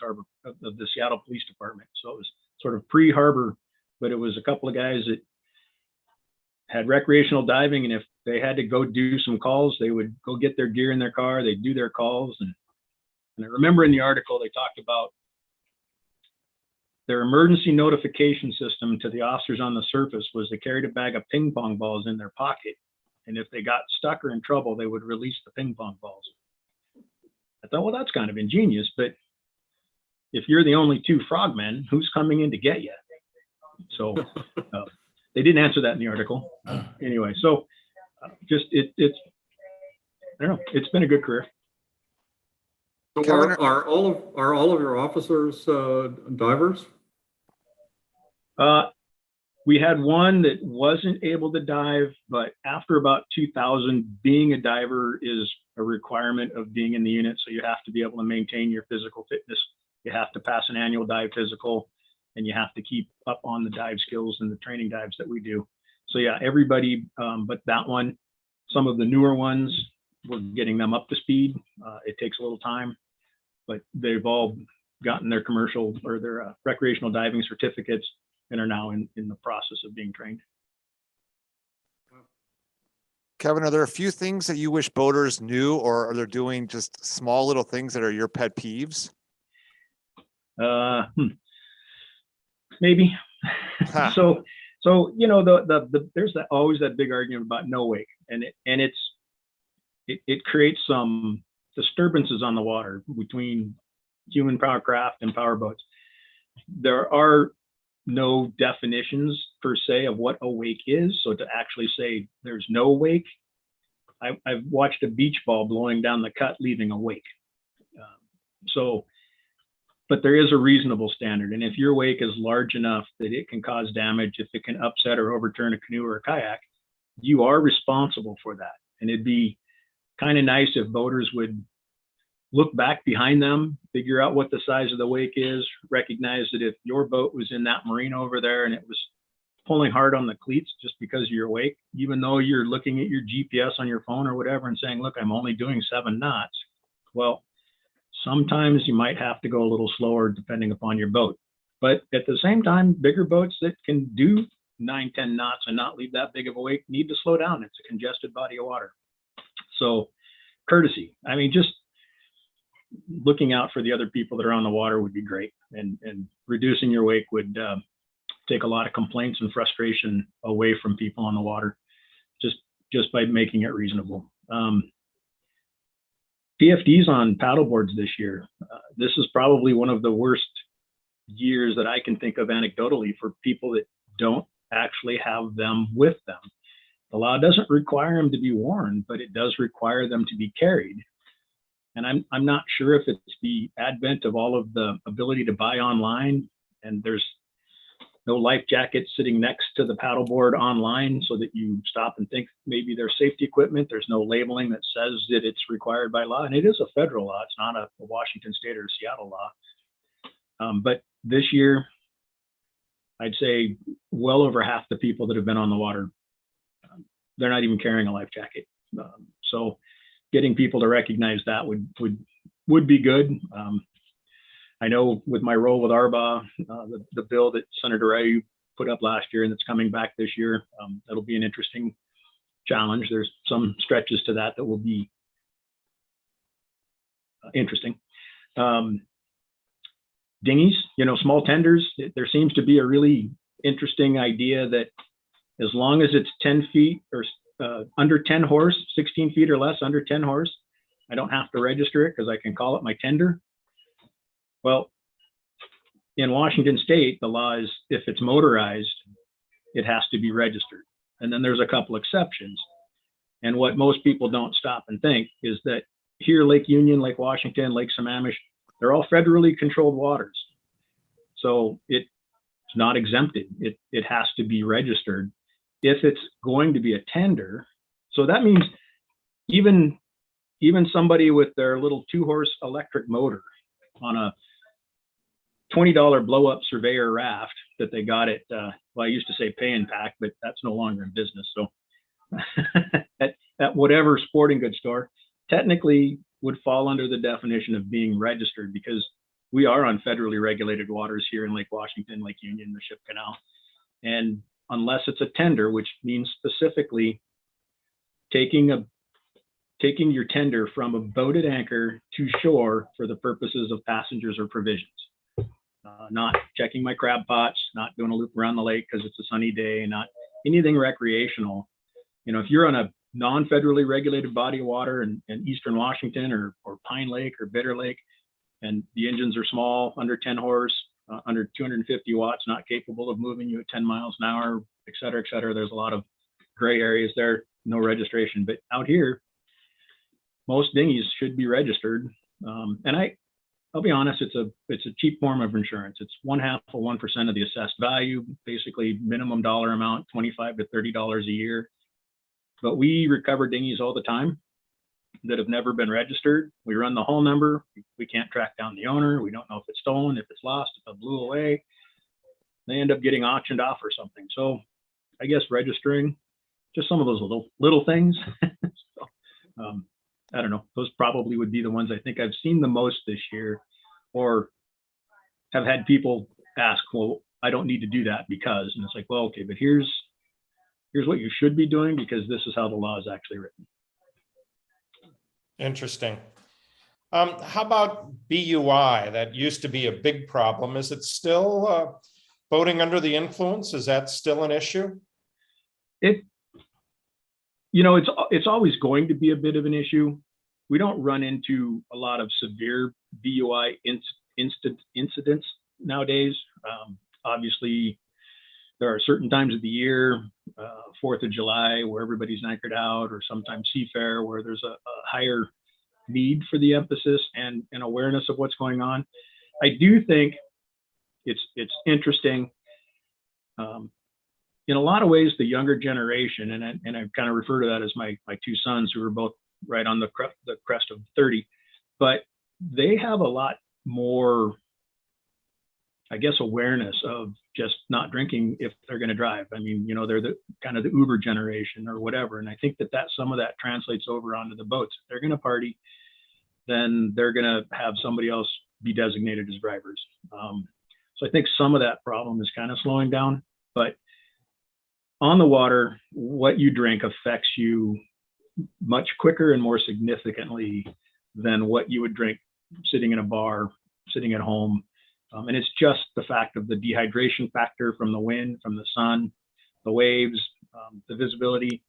Department. So it was sort of pre-harbor, but it was a couple of guys that had recreational diving, and if they had to go do some calls, they would go get their gear in their car, they'd do their calls. And I remember in the article they talked about their emergency notification system to the officers on the surface was they carried a bag of ping pong balls in their pocket, and if they got stuck or in trouble, they would release the ping pong balls. I thought, well, that's kind of ingenious, but if you're the only 2 frogmen, who's coming in to get you? So they didn't answer that in the article. Anyway, so just it's I don't know. It's been a good career. So Kevin, are all of your officers divers? We had one that wasn't able to dive, but after about 2000, being a diver is a requirement of being in the unit. So you have to be able to maintain your physical fitness. You have to pass an annual dive physical, and you have to keep up on the dive skills and the training dives that we do. So yeah, everybody, but that one, some of the newer ones, we're getting them up to speed. It takes a little time, but they've all gotten their commercial or their recreational diving certificates and are now in the process of being trained. Kevin, are there a few things that you wish boaters knew, or are they doing just small little things that are your pet peeves? Maybe. So you know, there's always that big argument about no wake, and it creates some disturbances on the water between human power craft and power boats. There are no definitions per se of what a wake is. So to actually say there's no wake, I've watched a beach ball blowing down the cut, leaving a wake. But there is a reasonable standard. And if your wake is large enough that it can cause damage, if it can upset or overturn a canoe or a kayak, you are responsible for that. And it'd be kind of nice if boaters would look back behind them, figure out what the size of the wake is, recognize that if your boat was in that marina over there and it was pulling hard on the cleats just because of your wake, even though you're looking at your GPS on your phone or whatever and saying, look, I'm only doing 7 knots. Well, sometimes you might have to go a little slower depending upon your boat. But at the same time, bigger boats that can do 9, 10 knots and not leave that big of a wake need to slow down. It's a congested body of water. So courtesy, I mean, just looking out for the other people that are on the water would be great. And reducing your wake would take a lot of complaints and frustration away from people on the water, just by making it reasonable. PFDs on paddleboards this year. This is probably one of the worst years that I can think of anecdotally for people that don't actually have them with them. The law doesn't require them to be worn, but it does require them to be carried. And I'm not sure if it's the advent of all of the ability to buy online, and there's no life jacket sitting next to the paddleboard online so that you stop and think maybe there's safety equipment. There's no labeling that says that it's required by law, and it is a federal law. It's not a Washington State or Seattle law. But this year, I'd say well over half the people that have been on the water, they're not even carrying a life jacket. So getting people to recognize that would be good. I know with my role with ARBA, the bill that Senator Ayu put up last year and that's coming back this year, that'll be an interesting challenge. There's some stretches to that will be interesting. Dinghies, small tenders, there seems to be a really interesting idea that as long as it's 10 feet or under 10 horse, 16 feet or less, under 10 horse, I don't have to register it because I can call it my tender. Well, in Washington State, the law is if it's motorized, it has to be registered. And then there's a couple exceptions. And what most people don't stop and think is that here, Lake Union, Lake Washington, Lake Sammamish, they're all federally controlled waters. So it's not exempted. It has to be registered if it's going to be a tender. So that means even somebody with their little 2-horse electric motor on a $20 blow up surveyor raft that they got at, well, I used to say Pay and Pack, but that's no longer in business. So at whatever sporting goods store, technically would fall under the definition of being registered, because we are on federally regulated waters here in Lake Washington, Lake Union, the Ship Canal. And unless it's a tender, which means specifically taking your tender from a boat at anchor to shore for the purposes of passengers or provisions. Not checking my crab pots, not doing a loop around the lake because it's a sunny day, not anything recreational. You know, if you're on a non-federally regulated body of water in Eastern Washington or Pine Lake or Bitter Lake, and the engines are small, under 10 horse, under 250 watts, not capable of moving you at 10 miles an hour, et cetera, et cetera. There's a lot of gray areas there, no registration. But out here, most dinghies should be registered. And I'll be honest, it's a cheap form of insurance. It's 1/2 of 1% of the assessed value, basically minimum dollar amount, $25 to $30 a year. But we recover dinghies all the time that have never been registered. We run the hull number. We can't track down the owner. We don't know if it's stolen, if it's lost, if it blew away. They end up getting auctioned off or something. So I guess registering, just some of those little things. So, I don't know. Those probably would be the ones I think I've seen the most this year, or have had people ask, well, I don't need to do that because, and it's like, well, okay, but here's what you should be doing because this is how the law is actually written. Interesting. How about BUI? That used to be a big problem. Is it still boating under the influence? Is that still an issue? It's always going to be a bit of an issue. We don't run into a lot of severe BUI incidents nowadays. Obviously, there are certain times of the year, 4th of July, where everybody's anchored out, or sometimes Seafair, where there's a higher need for the emphasis and awareness of what's going on. I do think it's interesting. In a lot of ways, the younger generation, and I kind of refer to that as my 2 sons, who are both right on the crest of 30, but they have a lot more, I guess, awareness of just not drinking if they're going to drive. I mean, they're the kind of the Uber generation or whatever. And I think that some of that translates over onto the boats. If they're going to party, then they're going to have somebody else be designated as drivers. So I think some of that problem is kind of slowing down, but on the water, what you drink affects you much quicker and more significantly than what you would drink sitting in a bar, sitting at home. And it's just the fact of the dehydration factor from the wind, from the sun, the waves, the visibility.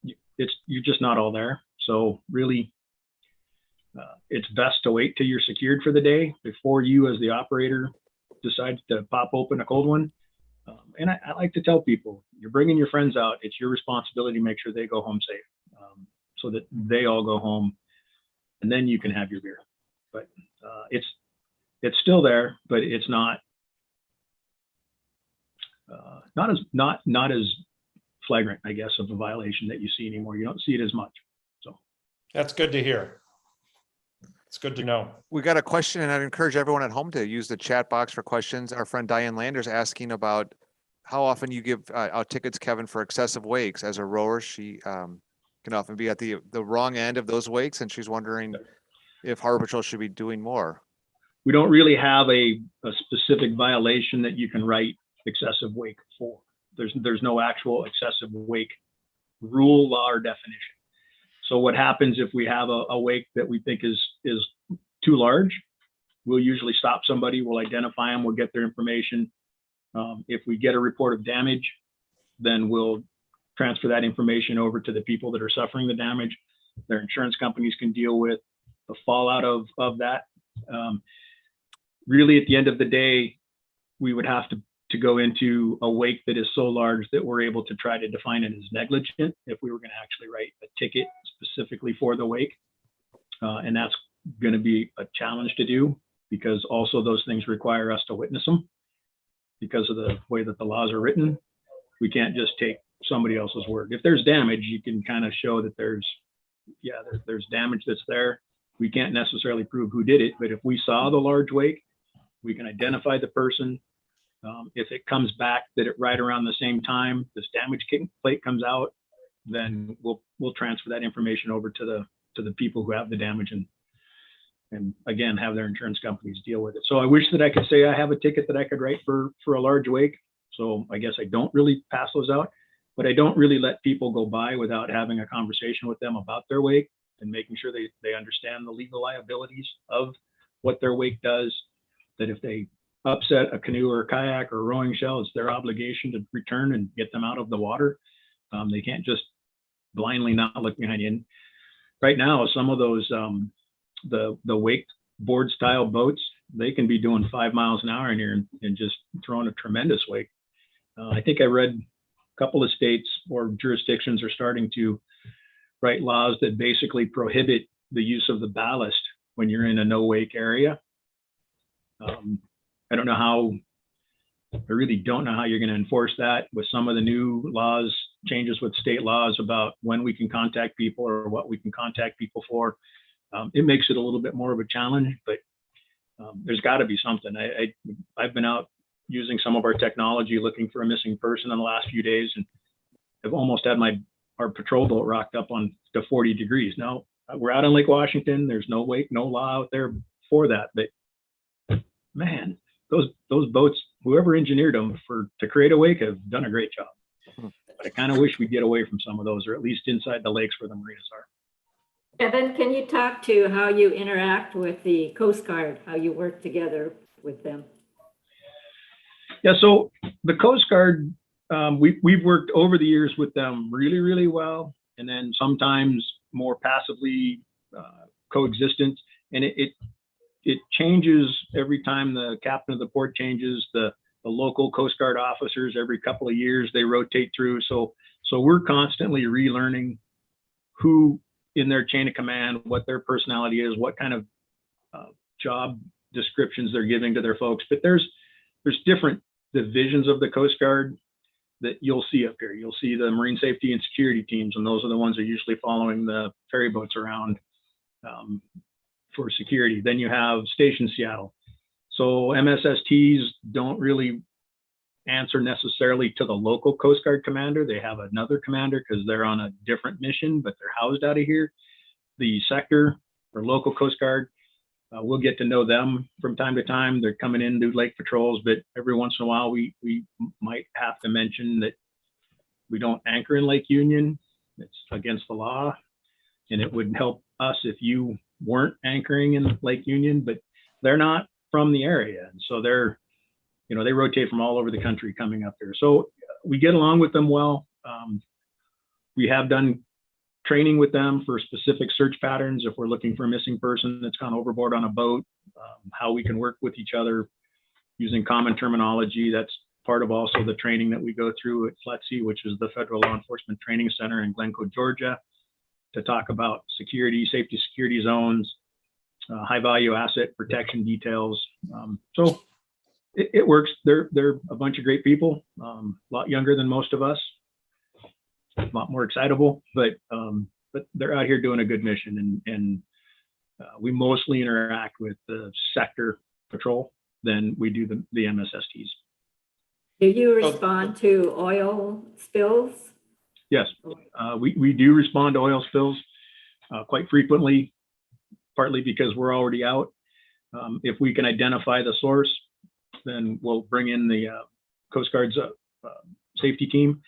You're just not all there. So really, it's best to wait till you're secured for the day before you, as the operator, decide to pop open a cold one. And I like to tell people, you're bringing your friends out. It's your responsibility to make sure they go home safe, so that they all go home, and then you can have your beer. But it's still there, but it's not as flagrant, I guess, of a violation that you see anymore. You don't see it as much. So that's good to hear. It's good to know. We got a question, and I'd encourage everyone at home to use the chat box for questions. Our friend Diane Landers asking about how often you give out tickets, Kevin, for excessive wakes. As a rower, she can often be at the wrong end of those wakes, and she's wondering if Harbor Patrol should be doing more. We don't really have a specific violation that you can write excessive wake for. There's no actual excessive wake rule, law, or definition. So what happens if we have a wake that we think is too large? We'll usually stop somebody, we'll identify them, we'll get their information. If we get a report of damage, then we'll transfer that information over to the people that are suffering the damage. Their insurance companies can deal with the fallout of that. Really, at the end of the day, we would have to go into a wake that is so large that we're able to try to define it as negligent if we were going to actually write a ticket specifically for the wake. And that's going to be a challenge to do, because also those things require us to witness them. because of the way that the laws are written, we can't just take somebody else's word. If there's damage, you can kind of show that there's damage that's there. We can't necessarily prove who did it, but if we saw the large wake, we can identify the person. If it comes back that it right around the same time this damage plate comes out, then we'll transfer that information over to the people who have the damage and again have their insurance companies deal with it. So I wish that I could say I have a ticket that I could write for a large wake. So I guess I don't really pass those out, but I don't really let people go by without having a conversation with them about their wake and making sure they understand the legal liabilities of what their wake does, that if they upset a canoe or a kayak or a rowing shell, it's their obligation to return and get them out of the water. They can't just blindly not look behind you. And right now, some of those, the wake board style boats, they can be doing 5 miles an hour in here and just throwing a tremendous wake. I think I read a couple of states or jurisdictions are starting to write laws that basically prohibit the use of the ballast when you're in a no wake area. I don't know how, I really don't know how you're going to enforce that with some of the new laws, changes with state laws about when we can contact people or what we can contact people for. It makes it a little bit more of a challenge, but there's got to be something. I've been out using some of our technology looking for a missing person in the last few days, and I've almost had our patrol boat rocked up on to 40 degrees. Now we're out on Lake Washington. There's no wake, no law out there for that, but man, those boats, whoever engineered them to create a wake, have done a great job. But I kind of wish we'd get away from some of those, or at least inside the lakes where the marinas are. Kevin, can you talk to how you interact with the Coast Guard, how you work together with them? Yeah, so the Coast Guard, we've worked over the years with them really, really well, and then sometimes more passively coexistence, and it changes every time the captain of the port changes. The local Coast Guard officers, every couple of years, they rotate through. So we're constantly relearning who in their chain of command, what their personality is, what kind of job descriptions they're giving to their folks. But there's different divisions of the Coast Guard that you'll see up here. You'll see the Marine Safety and Security teams, and those are the ones that are usually following the ferry boats around for security. Then you have Station Seattle. So MSSTs don't really answer necessarily to the local Coast Guard commander. They have another commander because they're on a different mission, but they're housed out of here. The sector or local Coast Guard, we'll get to know them from time to time. They're coming in to do lake patrols, but every once in a while we might have to mention that we don't anchor in Lake Union. It's against the law, and it would help us if you weren't anchoring in Lake Union, but they're not from the area. And so they rotate from all over the country coming up there. So we get along with them well. We have done training with them for specific search patterns. If we're looking for a missing person that's gone overboard on a boat, how we can work with each other using common terminology. That's part of also the training that we go through at FLETC, which is the Federal Law Enforcement Training Center in Glencoe, Georgia, to talk about safety security zones, high value asset protection details. So it works. They're a bunch of great people, a lot younger than most of us, a lot more excitable, but they're out here doing a good mission. And we mostly interact with the sector patrol than we do the MSSTs. Do you respond to oil spills? Yes, we do respond to oil spills quite frequently, partly because we're already out. If we can identify the source, then we'll bring in the Coast Guard's safety team.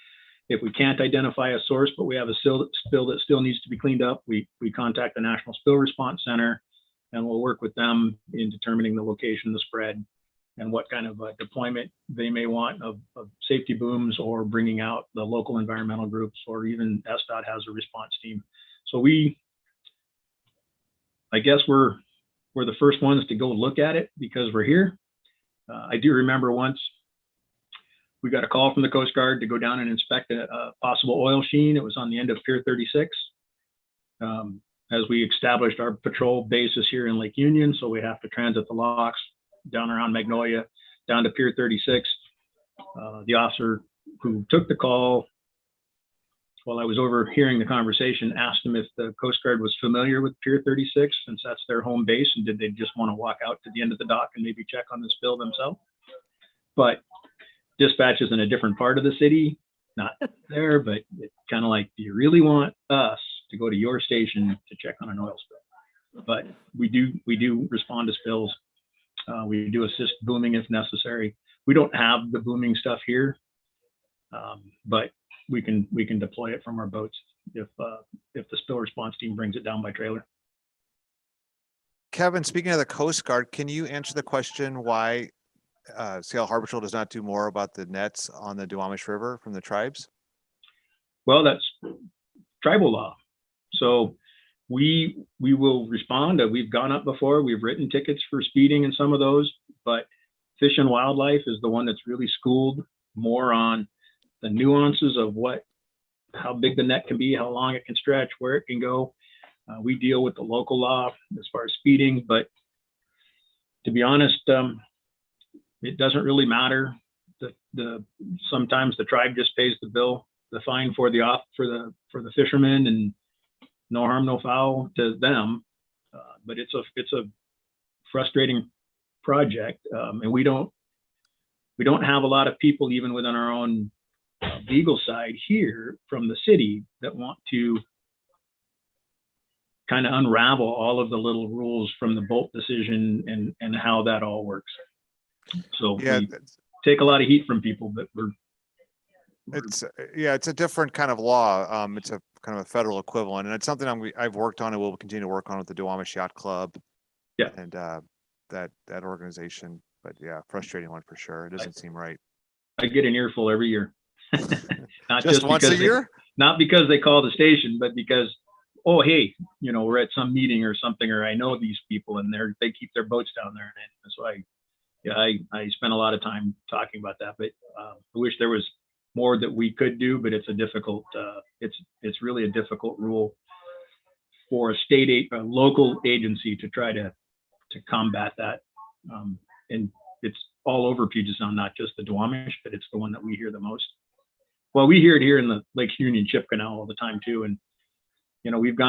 If we can't identify a source, but we have a spill that still needs to be cleaned up, we contact the National Spill Response Center, and we'll work with them in determining the location of the spread and what kind of deployment they may want of safety booms, or bringing out the local environmental groups, or even SDOT has a response team. So I guess we're the first ones to go look at it because we're here. I do remember once we got a call from the Coast Guard to go down and inspect a possible oil sheen. It was on the end of Pier 36. As we established our patrol bases here in Lake Union, so we have to transit the locks down around Magnolia, down to Pier 36. The officer who took the call, while I was overhearing the conversation, asked him if the Coast Guard was familiar with Pier 36, since that's their home base, and did they just want to walk out to the end of the dock and maybe check on the spill themselves. But dispatch is in a different part of the city, not there, but it's kind of like, do you really want us to go to your station to check on an oil spill? But we do respond to spills. We do assist booming if necessary. We don't have the booming stuff here, but we can deploy it from our boats if the spill response team brings it down by trailer. Kevin, speaking of the Coast Guard, can you answer the question why Seattle Harbor Patrol does not do more about the nets on the Duwamish River from the tribes? Well, that's tribal law. So we will respond. We've gone up before. We've written tickets for speeding in some of those, but Fish and Wildlife is the one that's really schooled more on the nuances of how big the net can be, how long it can stretch, where it can go. We deal with the local law as far as speeding, but to be honest, it doesn't really matter. Sometimes the tribe just pays the bill, the fine for the fishermen, and no harm, no foul to them. But it's a frustrating project, and we don't have a lot of people even within our own legal side here from the city that want to kind of unravel all of the little rules from the Bolt decision and how that all works. So Yeah, we take a lot of heat from people, but it's a different kind of law. It's a kind of a federal equivalent, and it's something I've worked on and will continue to work on with the Duwamish Yacht Club. Yeah. And that organization. But yeah, frustrating one for sure. It doesn't seem right. I get an earful every year. Not just once a year? Not because they call the station, but because, oh, hey, we're at some meeting or something, or I know these people and they keep their boats down there. And so I spent a lot of time talking about that, but I wish there was more that we could do, but it's a difficult, it's really a difficult rule for a local agency to try to combat that. And it's all over Puget Sound, not just the Duwamish, but it's the one that we hear the most. Well, we hear it here in the Lake Union Ship Canal all the time too. And, we go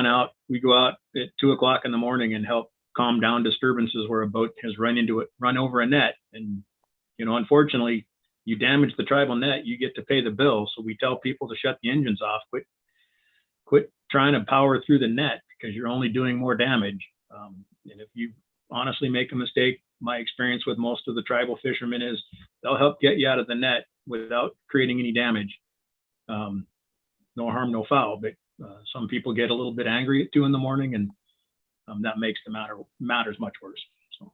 out at 2:00 in the morning and help calm down disturbances where a boat has run over a net. And, unfortunately, you damage the tribal net, you get to pay the bill. So we tell people to shut the engines off, quit trying to power through the net because you're only doing more damage. And if you honestly make a mistake, my experience with most of the tribal fishermen is they'll help get you out of the net without creating any damage. No harm, no foul, but some people get a little bit angry at 2 in the morning, and that makes the matters much worse. So,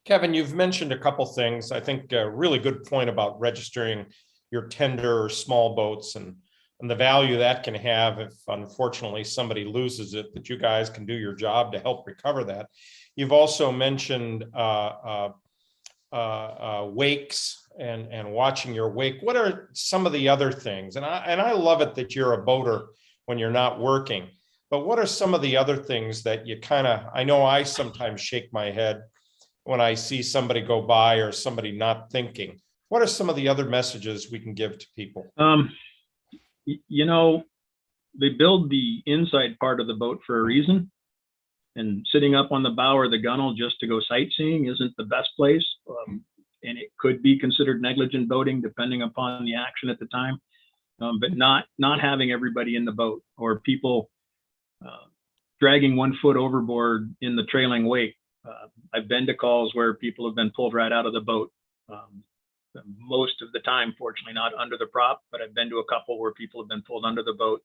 Kevin, you've mentioned a couple things. I think a really good point about registering your tender or small boats and the value that can have if unfortunately somebody loses it, that you guys can do your job to help recover that. You've also mentioned wakes and watching your wake. What are some of the other things? And I love it that you're a boater when you're not working, but what are some of the other things that you I know I sometimes shake my head when I see somebody go by or somebody not thinking. What are some of the other messages we can give to people? They build the inside part of the boat for a reason, and sitting up on the bow or the gunnel just to go sightseeing isn't the best place. And it could be considered negligent boating depending upon the action at the time, but not having everybody in the boat or people dragging 1 foot overboard in the trailing wake. I've been to calls where people have been pulled right out of the boat. Most of the time, fortunately, not under the prop, but I've been to a couple where people have been pulled under the boat,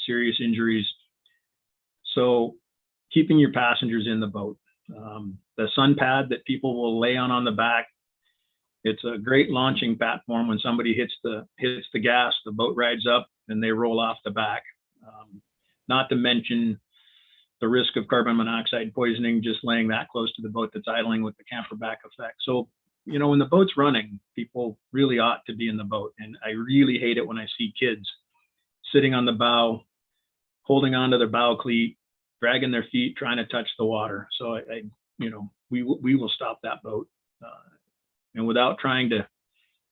serious injuries. So keeping your passengers in the boat. The sun pad that people will lay on the back, it's a great launching platform. When somebody hits the gas, the boat rides up and they roll off the back. Not to mention the risk of carbon monoxide poisoning, just laying that close to the boat that's idling with the camper back effect. So, when the boat's running, people really ought to be in the boat. And I really hate it when I see kids sitting on the bow, holding onto their bow cleat, dragging their feet, trying to touch the water. So we will stop that boat. And without trying to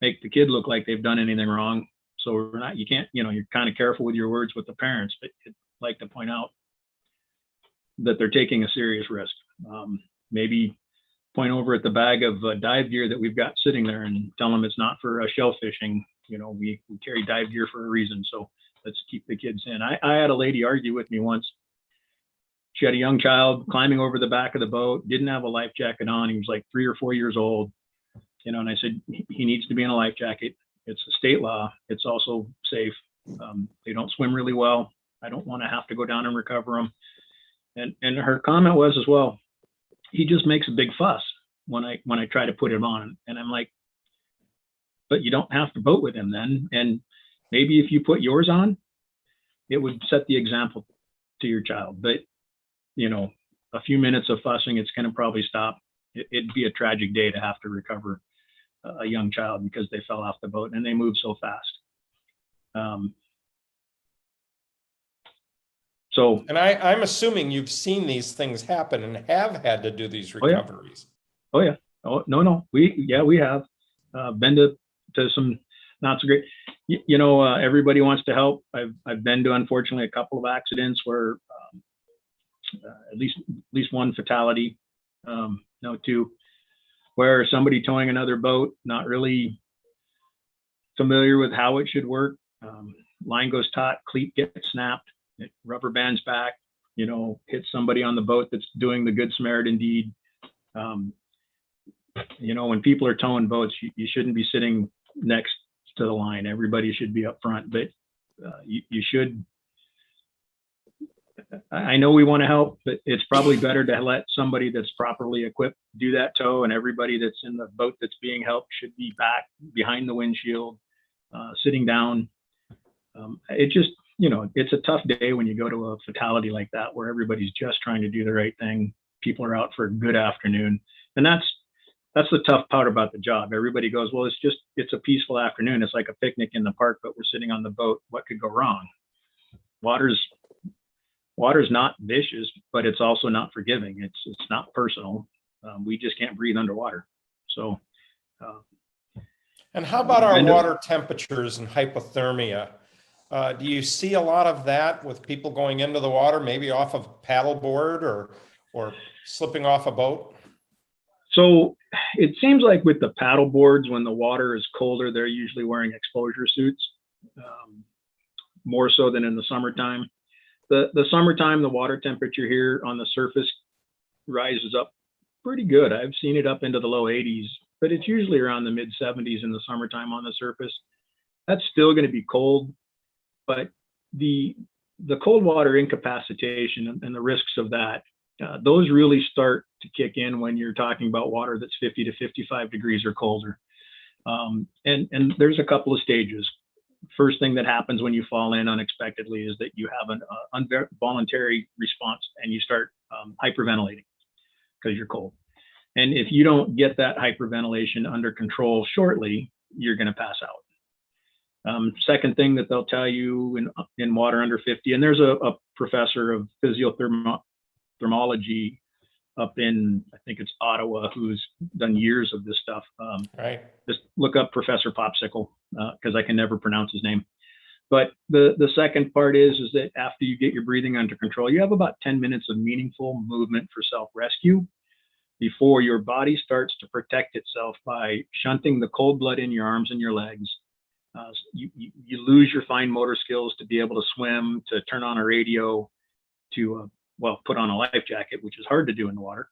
make the kid look like they've done anything wrong. So we're not, you can't, you're kind of careful with your words with the parents, but I'd like to point out that they're taking a serious risk. Maybe point over at the bag of dive gear that we've got sitting there and tell them it's not for shell fishing. We carry dive gear for a reason. So let's keep the kids in. I had a lady argue with me once. She had a young child climbing over the back of the boat, didn't have a life jacket on. He was like 3 or 4 years old, and I said, he needs to be in a life jacket. It's a state law. It's also safe. They don't swim really well. I don't want to have to go down and recover them. And her comment was as well, he just makes a big fuss when I try to put him on. And I'm like, but you don't have to boat with him then. And maybe if you put yours on, it would set the example to your child. But, a few minutes of fussing, it's going to probably stop. It'd be a tragic day to have to recover a young child because they fell off the boat and they move so fast. And I'm assuming you've seen these things happen and have had to do these recoveries. Oh yeah. Oh no. We have been to some not so great. Everybody wants to help. I've been to, unfortunately, a couple of accidents where at least one fatality, no, two, where somebody towing another boat, not really familiar with how it should work. Line goes taut, cleat gets snapped, it rubber bands back, hits somebody on the boat that's doing the Good Samaritan deed. When people are towing boats, you shouldn't be sitting next to the line. Everybody should be up front, but you should. I know we want to help, but it's probably better to let somebody that's properly equipped do that tow, and everybody that's in the boat that's being helped should be back behind the windshield, sitting down. It just, it's a tough day when you go to a fatality like that, where everybody's just trying to do the right thing. People are out for a good afternoon. And that's the tough part about the job. Everybody goes, well, it's a peaceful afternoon. It's like a picnic in the park, but we're sitting on the boat. What could go wrong? Water's not vicious, but it's also not forgiving. It's not personal. We just can't breathe underwater. So. And how about our water temperatures and hypothermia? Do you see a lot of that with people going into the water, maybe off of paddleboard or slipping off a boat? So it seems like with the paddle boards, when the water is colder, they're usually wearing exposure suits, more so than in the summertime. The summertime, the water temperature here on the surface rises up pretty good. I've seen it up into the low 80s, but it's usually around the mid 70s in the summertime on the surface. That's still going to be cold, but the cold water incapacitation and the risks of that, those really start to kick in when you're talking about water that's 50 to 55 degrees or colder. And there's a couple of stages. First thing that happens when you fall in unexpectedly is that you have an involuntary response and you start hyperventilating because you're cold. And if you don't get that hyperventilation under control shortly, you're going to pass out. Second thing that they'll tell you in water under 50, and there's a professor of physiothermology up in, I think it's Ottawa, who's done years of this stuff. Right. Just look up Professor Popsicle, because I can never pronounce his name. But the second part is that after you get your breathing under control, you have about 10 minutes of meaningful movement for self-rescue before your body starts to protect itself by shunting the cold blood in your arms and your legs. You lose your fine motor skills to be able to swim, to turn on a radio, to put on a life jacket, which is hard to do in the water.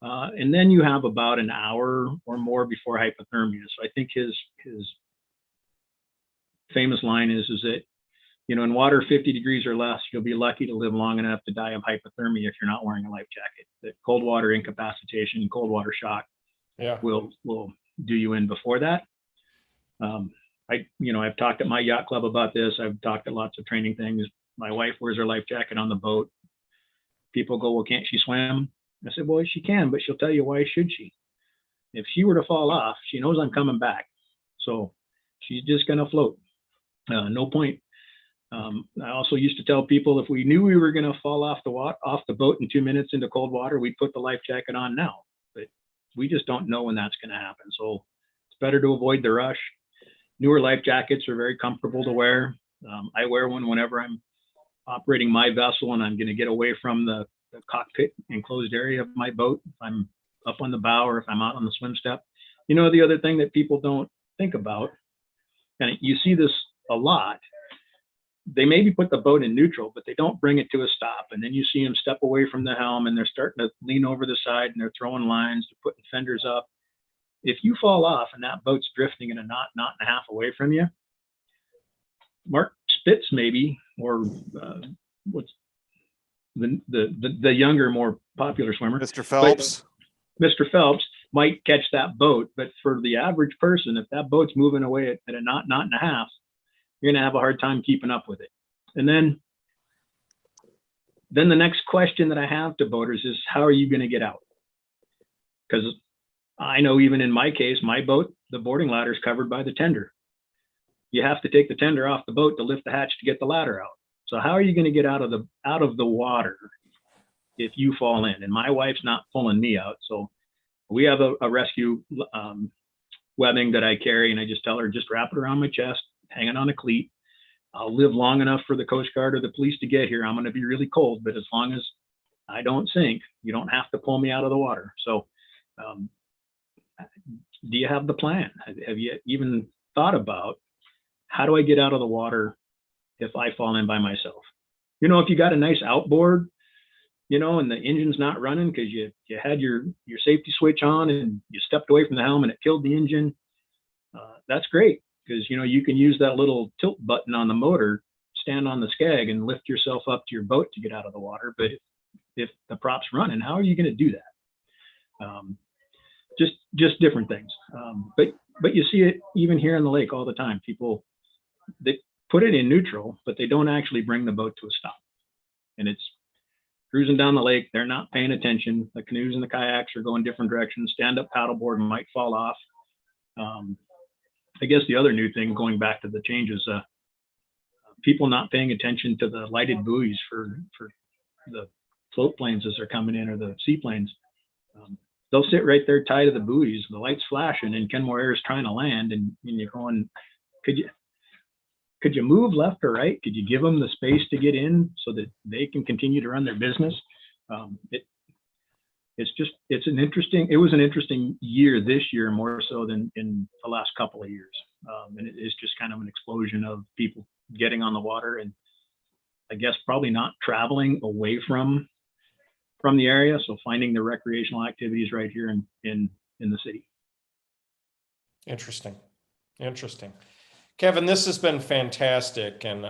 And then you have about an hour or more before hypothermia. So I think his famous line is that, in water 50 degrees or less, you'll be lucky to live long enough to die of hypothermia if you're not wearing a life jacket. That cold water incapacitation, cold water shock will do you in before that. I've talked at my yacht club about this. I've talked at lots of training things. My wife wears her life jacket on the boat. People go, well, can't she swim? I said, well, she can, but she'll tell you, why should she? If she were to fall off, she knows I'm coming back. So she's just going to float. No point. I also used to tell people, if we knew we were going to fall off the boat in 2 minutes into cold water, we'd put the life jacket on now. But we just don't know when that's going to happen. So better to avoid the rush. Newer life jackets are very comfortable to wear. I wear one whenever I'm operating my vessel and I'm going to get away from the cockpit enclosed area of my boat. If I'm up on the bow or if I'm out on the swim step. You know, the other thing that people don't think about, and you see this a lot, they maybe put the boat in neutral, but they don't bring it to a stop. And then you see them step away from the helm and they're starting to lean over the side and they're throwing lines, they're putting fenders up. If you fall off and that boat's drifting in a knot and a half away from you, Mark Spitz maybe, or what's the younger, more popular swimmer, Mr. Phelps. Mr. Phelps might catch that boat, but for the average person, if that boat's moving away at a knot and a half, you're going to have a hard time keeping up with it. And then the next question that I have to boaters is, how are you going to get out? Because I know even in my case, my boat, the boarding ladder is covered by the tender. You have to take the tender off the boat to lift the hatch to get the ladder out. So how are you going to get out of the water if you fall in? And my wife's not pulling me out. So we have a rescue webbing that I carry, and I just tell her, just wrap it around my chest, hang it on a cleat. I'll live long enough for the Coast Guard or the police to get here. I'm going to be really cold, but as long as I don't sink, you don't have to pull me out of the water. So do you have the plan? Have you even thought about, how do I get out of the water if I fall in by myself? You know, if you got a nice outboard, you know, and the engine's not running because you had your safety switch on and you stepped away from the helm and it killed the engine, that's great, because, you know, you can use that little tilt button on the motor, stand on the skeg and lift yourself up to your boat to get out of the water. But if the prop's running, how are you going to do that? Just different things. But you see it even here in the lake all the time. People, they put it in neutral, but they don't actually bring the boat to a stop. And it's cruising down the lake. They're not paying attention. The canoes and the kayaks are going different directions. Stand-up paddleboard might fall off. I guess the other new thing, going back to the changes, people not paying attention to the lighted buoys for the float planes as they're coming in, or the seaplanes. They'll sit right there tied to the buoys, the lights flashing, and Kenmore Air is trying to land, and you're going, could you move left or right? Could you give them the space to get in so that they can continue to run their business? It was an interesting year this year, more so than in the last couple of years. And it's just kind of an explosion of people getting on the water, and I guess probably not traveling away from the area. So finding the recreational activities right here in the city. Interesting. Kevin, this has been fantastic, and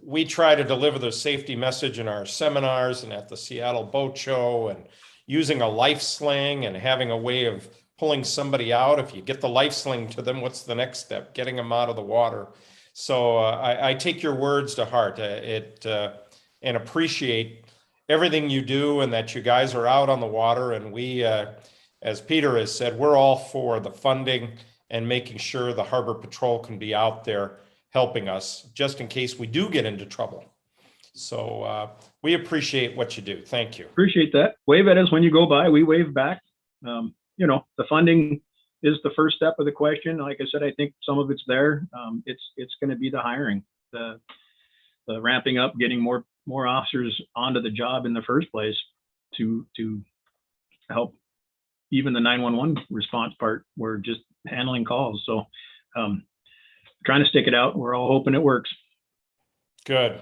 we try to deliver the safety message in our seminars and at the Seattle Boat Show, and using a life sling and having a way of pulling somebody out. If you get the life sling to them, what's the next step? Getting them out of the water. So I take your words to heart and appreciate everything you do, and that you guys are out on the water. And we, as Peter has said, we're all for the funding and making sure the Harbor Patrol can be out there helping us just in case we do get into trouble. So we appreciate what you do. Thank you. Appreciate that. Wave at us when you go by. We wave back. You know, the funding is the first step of the question. Like I said, I think some of it's there. It's going to be the hiring, the ramping up, getting more officers onto the job in the first place to help even the 911 response part. We're just handling calls. So trying to stick it out. We're all hoping it works. Good.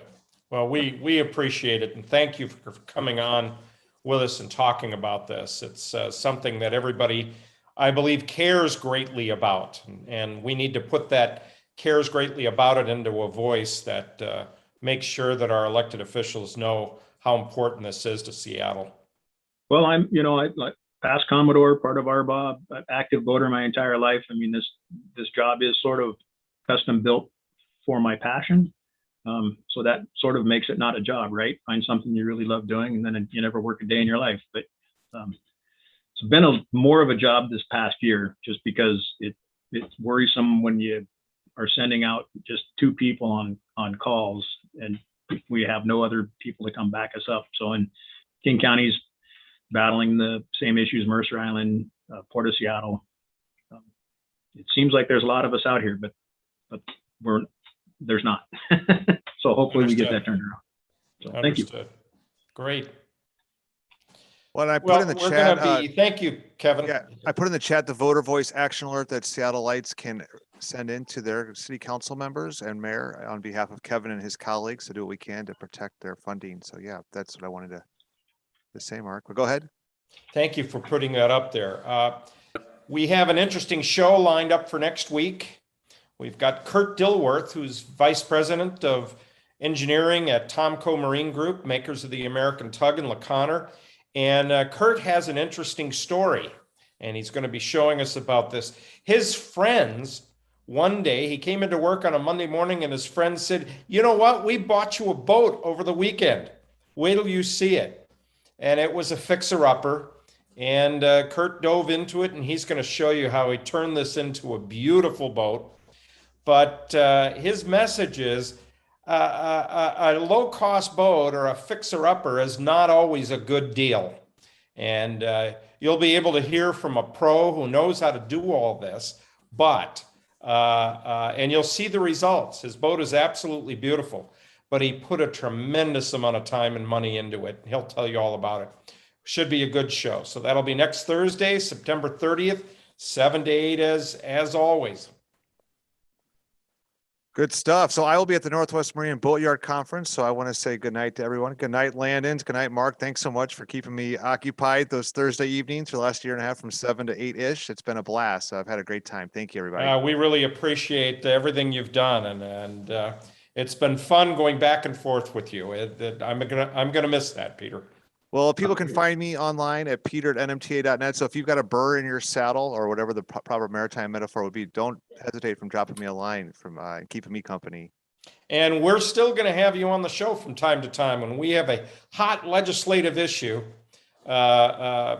Well, we appreciate it, and thank you for coming on with us and talking about this. It's something that everybody, I believe, cares greatly about, and we need to put that cares greatly about it into a voice that makes sure that our elected officials know how important this is to Seattle. Well, I'm, like past Commodore, part of RBOB, active boater my entire life. I mean, this job is sort of custom built for my passion. So that sort of makes it not a job, right? Find something you really love doing, and then you never work a day in your life. But it's been more of a job this past year, just because it's worrisome when you are sending out just two people on calls and we have no other people to come back us up. So in King County's battling the same issues Mercer Island, Port of Seattle. It seems like there's a lot of us out here, but there's not. So hopefully we get that turned around. So thank you. Understood. Great. Well, and I put Well, in the we're chat, gonna be, thank you, Kevin. yeah, I put in the chat the voter voice action alert that Seattle Lights can send in to their city council members and mayor on behalf of Kevin and his colleagues to do what we can to protect their funding. So yeah, that's what I wanted to say, Mark. But go ahead. Thank you for putting that up there. We have an interesting show lined up for next week. We've got Kurt Dilworth, who's Vice President of Engineering at Tomco Marine Group, makers of the American Tug in LaConner. And Kurt has an interesting story, and he's going to be showing us about this. His friends, one day, he came into work on a Monday morning, and his friends said, you know what? We bought you a boat over the weekend. Wait till you see it. And it was a fixer-upper. And Kurt dove into it, and he's going to show you how he turned this into a beautiful boat. But his message is a low-cost boat or a fixer-upper is not always a good deal. And you'll be able to hear from a pro who knows how to do all this, and you'll see the results. His boat is absolutely beautiful, but he put a tremendous amount of time and money into it. He'll tell you all about it. Should be a good show. So that'll be next Thursday, September 30th, 7 to 8 as always. Good stuff. So I will be at the Northwest Marine Boatyard Conference. So I want to say good night to everyone. Good night, Landons. Good night, Mark. Thanks so much for keeping me occupied those Thursday evenings for the last year and a half from 7 to 8-ish. It's been a blast. So I've had a great time. Thank you, everybody. We really appreciate everything you've done, and it's been fun going back and forth with you. I'm gonna miss that, Peter. Well, people can find me online at peter@nmta.net. So if you've got a burr in your saddle or whatever the proper maritime metaphor would be, don't hesitate from dropping me a line from keeping me company. And we're still going to have you on the show from time to time when we have a hot legislative issue. We're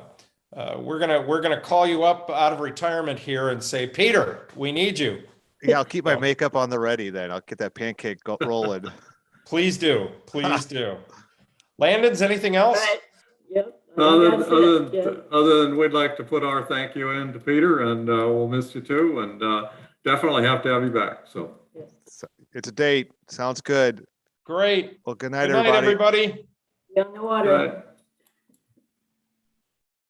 gonna call you up out of retirement here and say, Peter, we need you. Yeah, I'll keep my makeup on the ready then. I'll get that pancake rolling. Please do. Please do. Landons, anything else? Right. Yep. Other than we'd like to put our thank you in to Peter, and we'll miss you too, and definitely have to have you back. So it's a date. Sounds good. Great. Well, good night, Good night, everybody. Be on the water. Good night.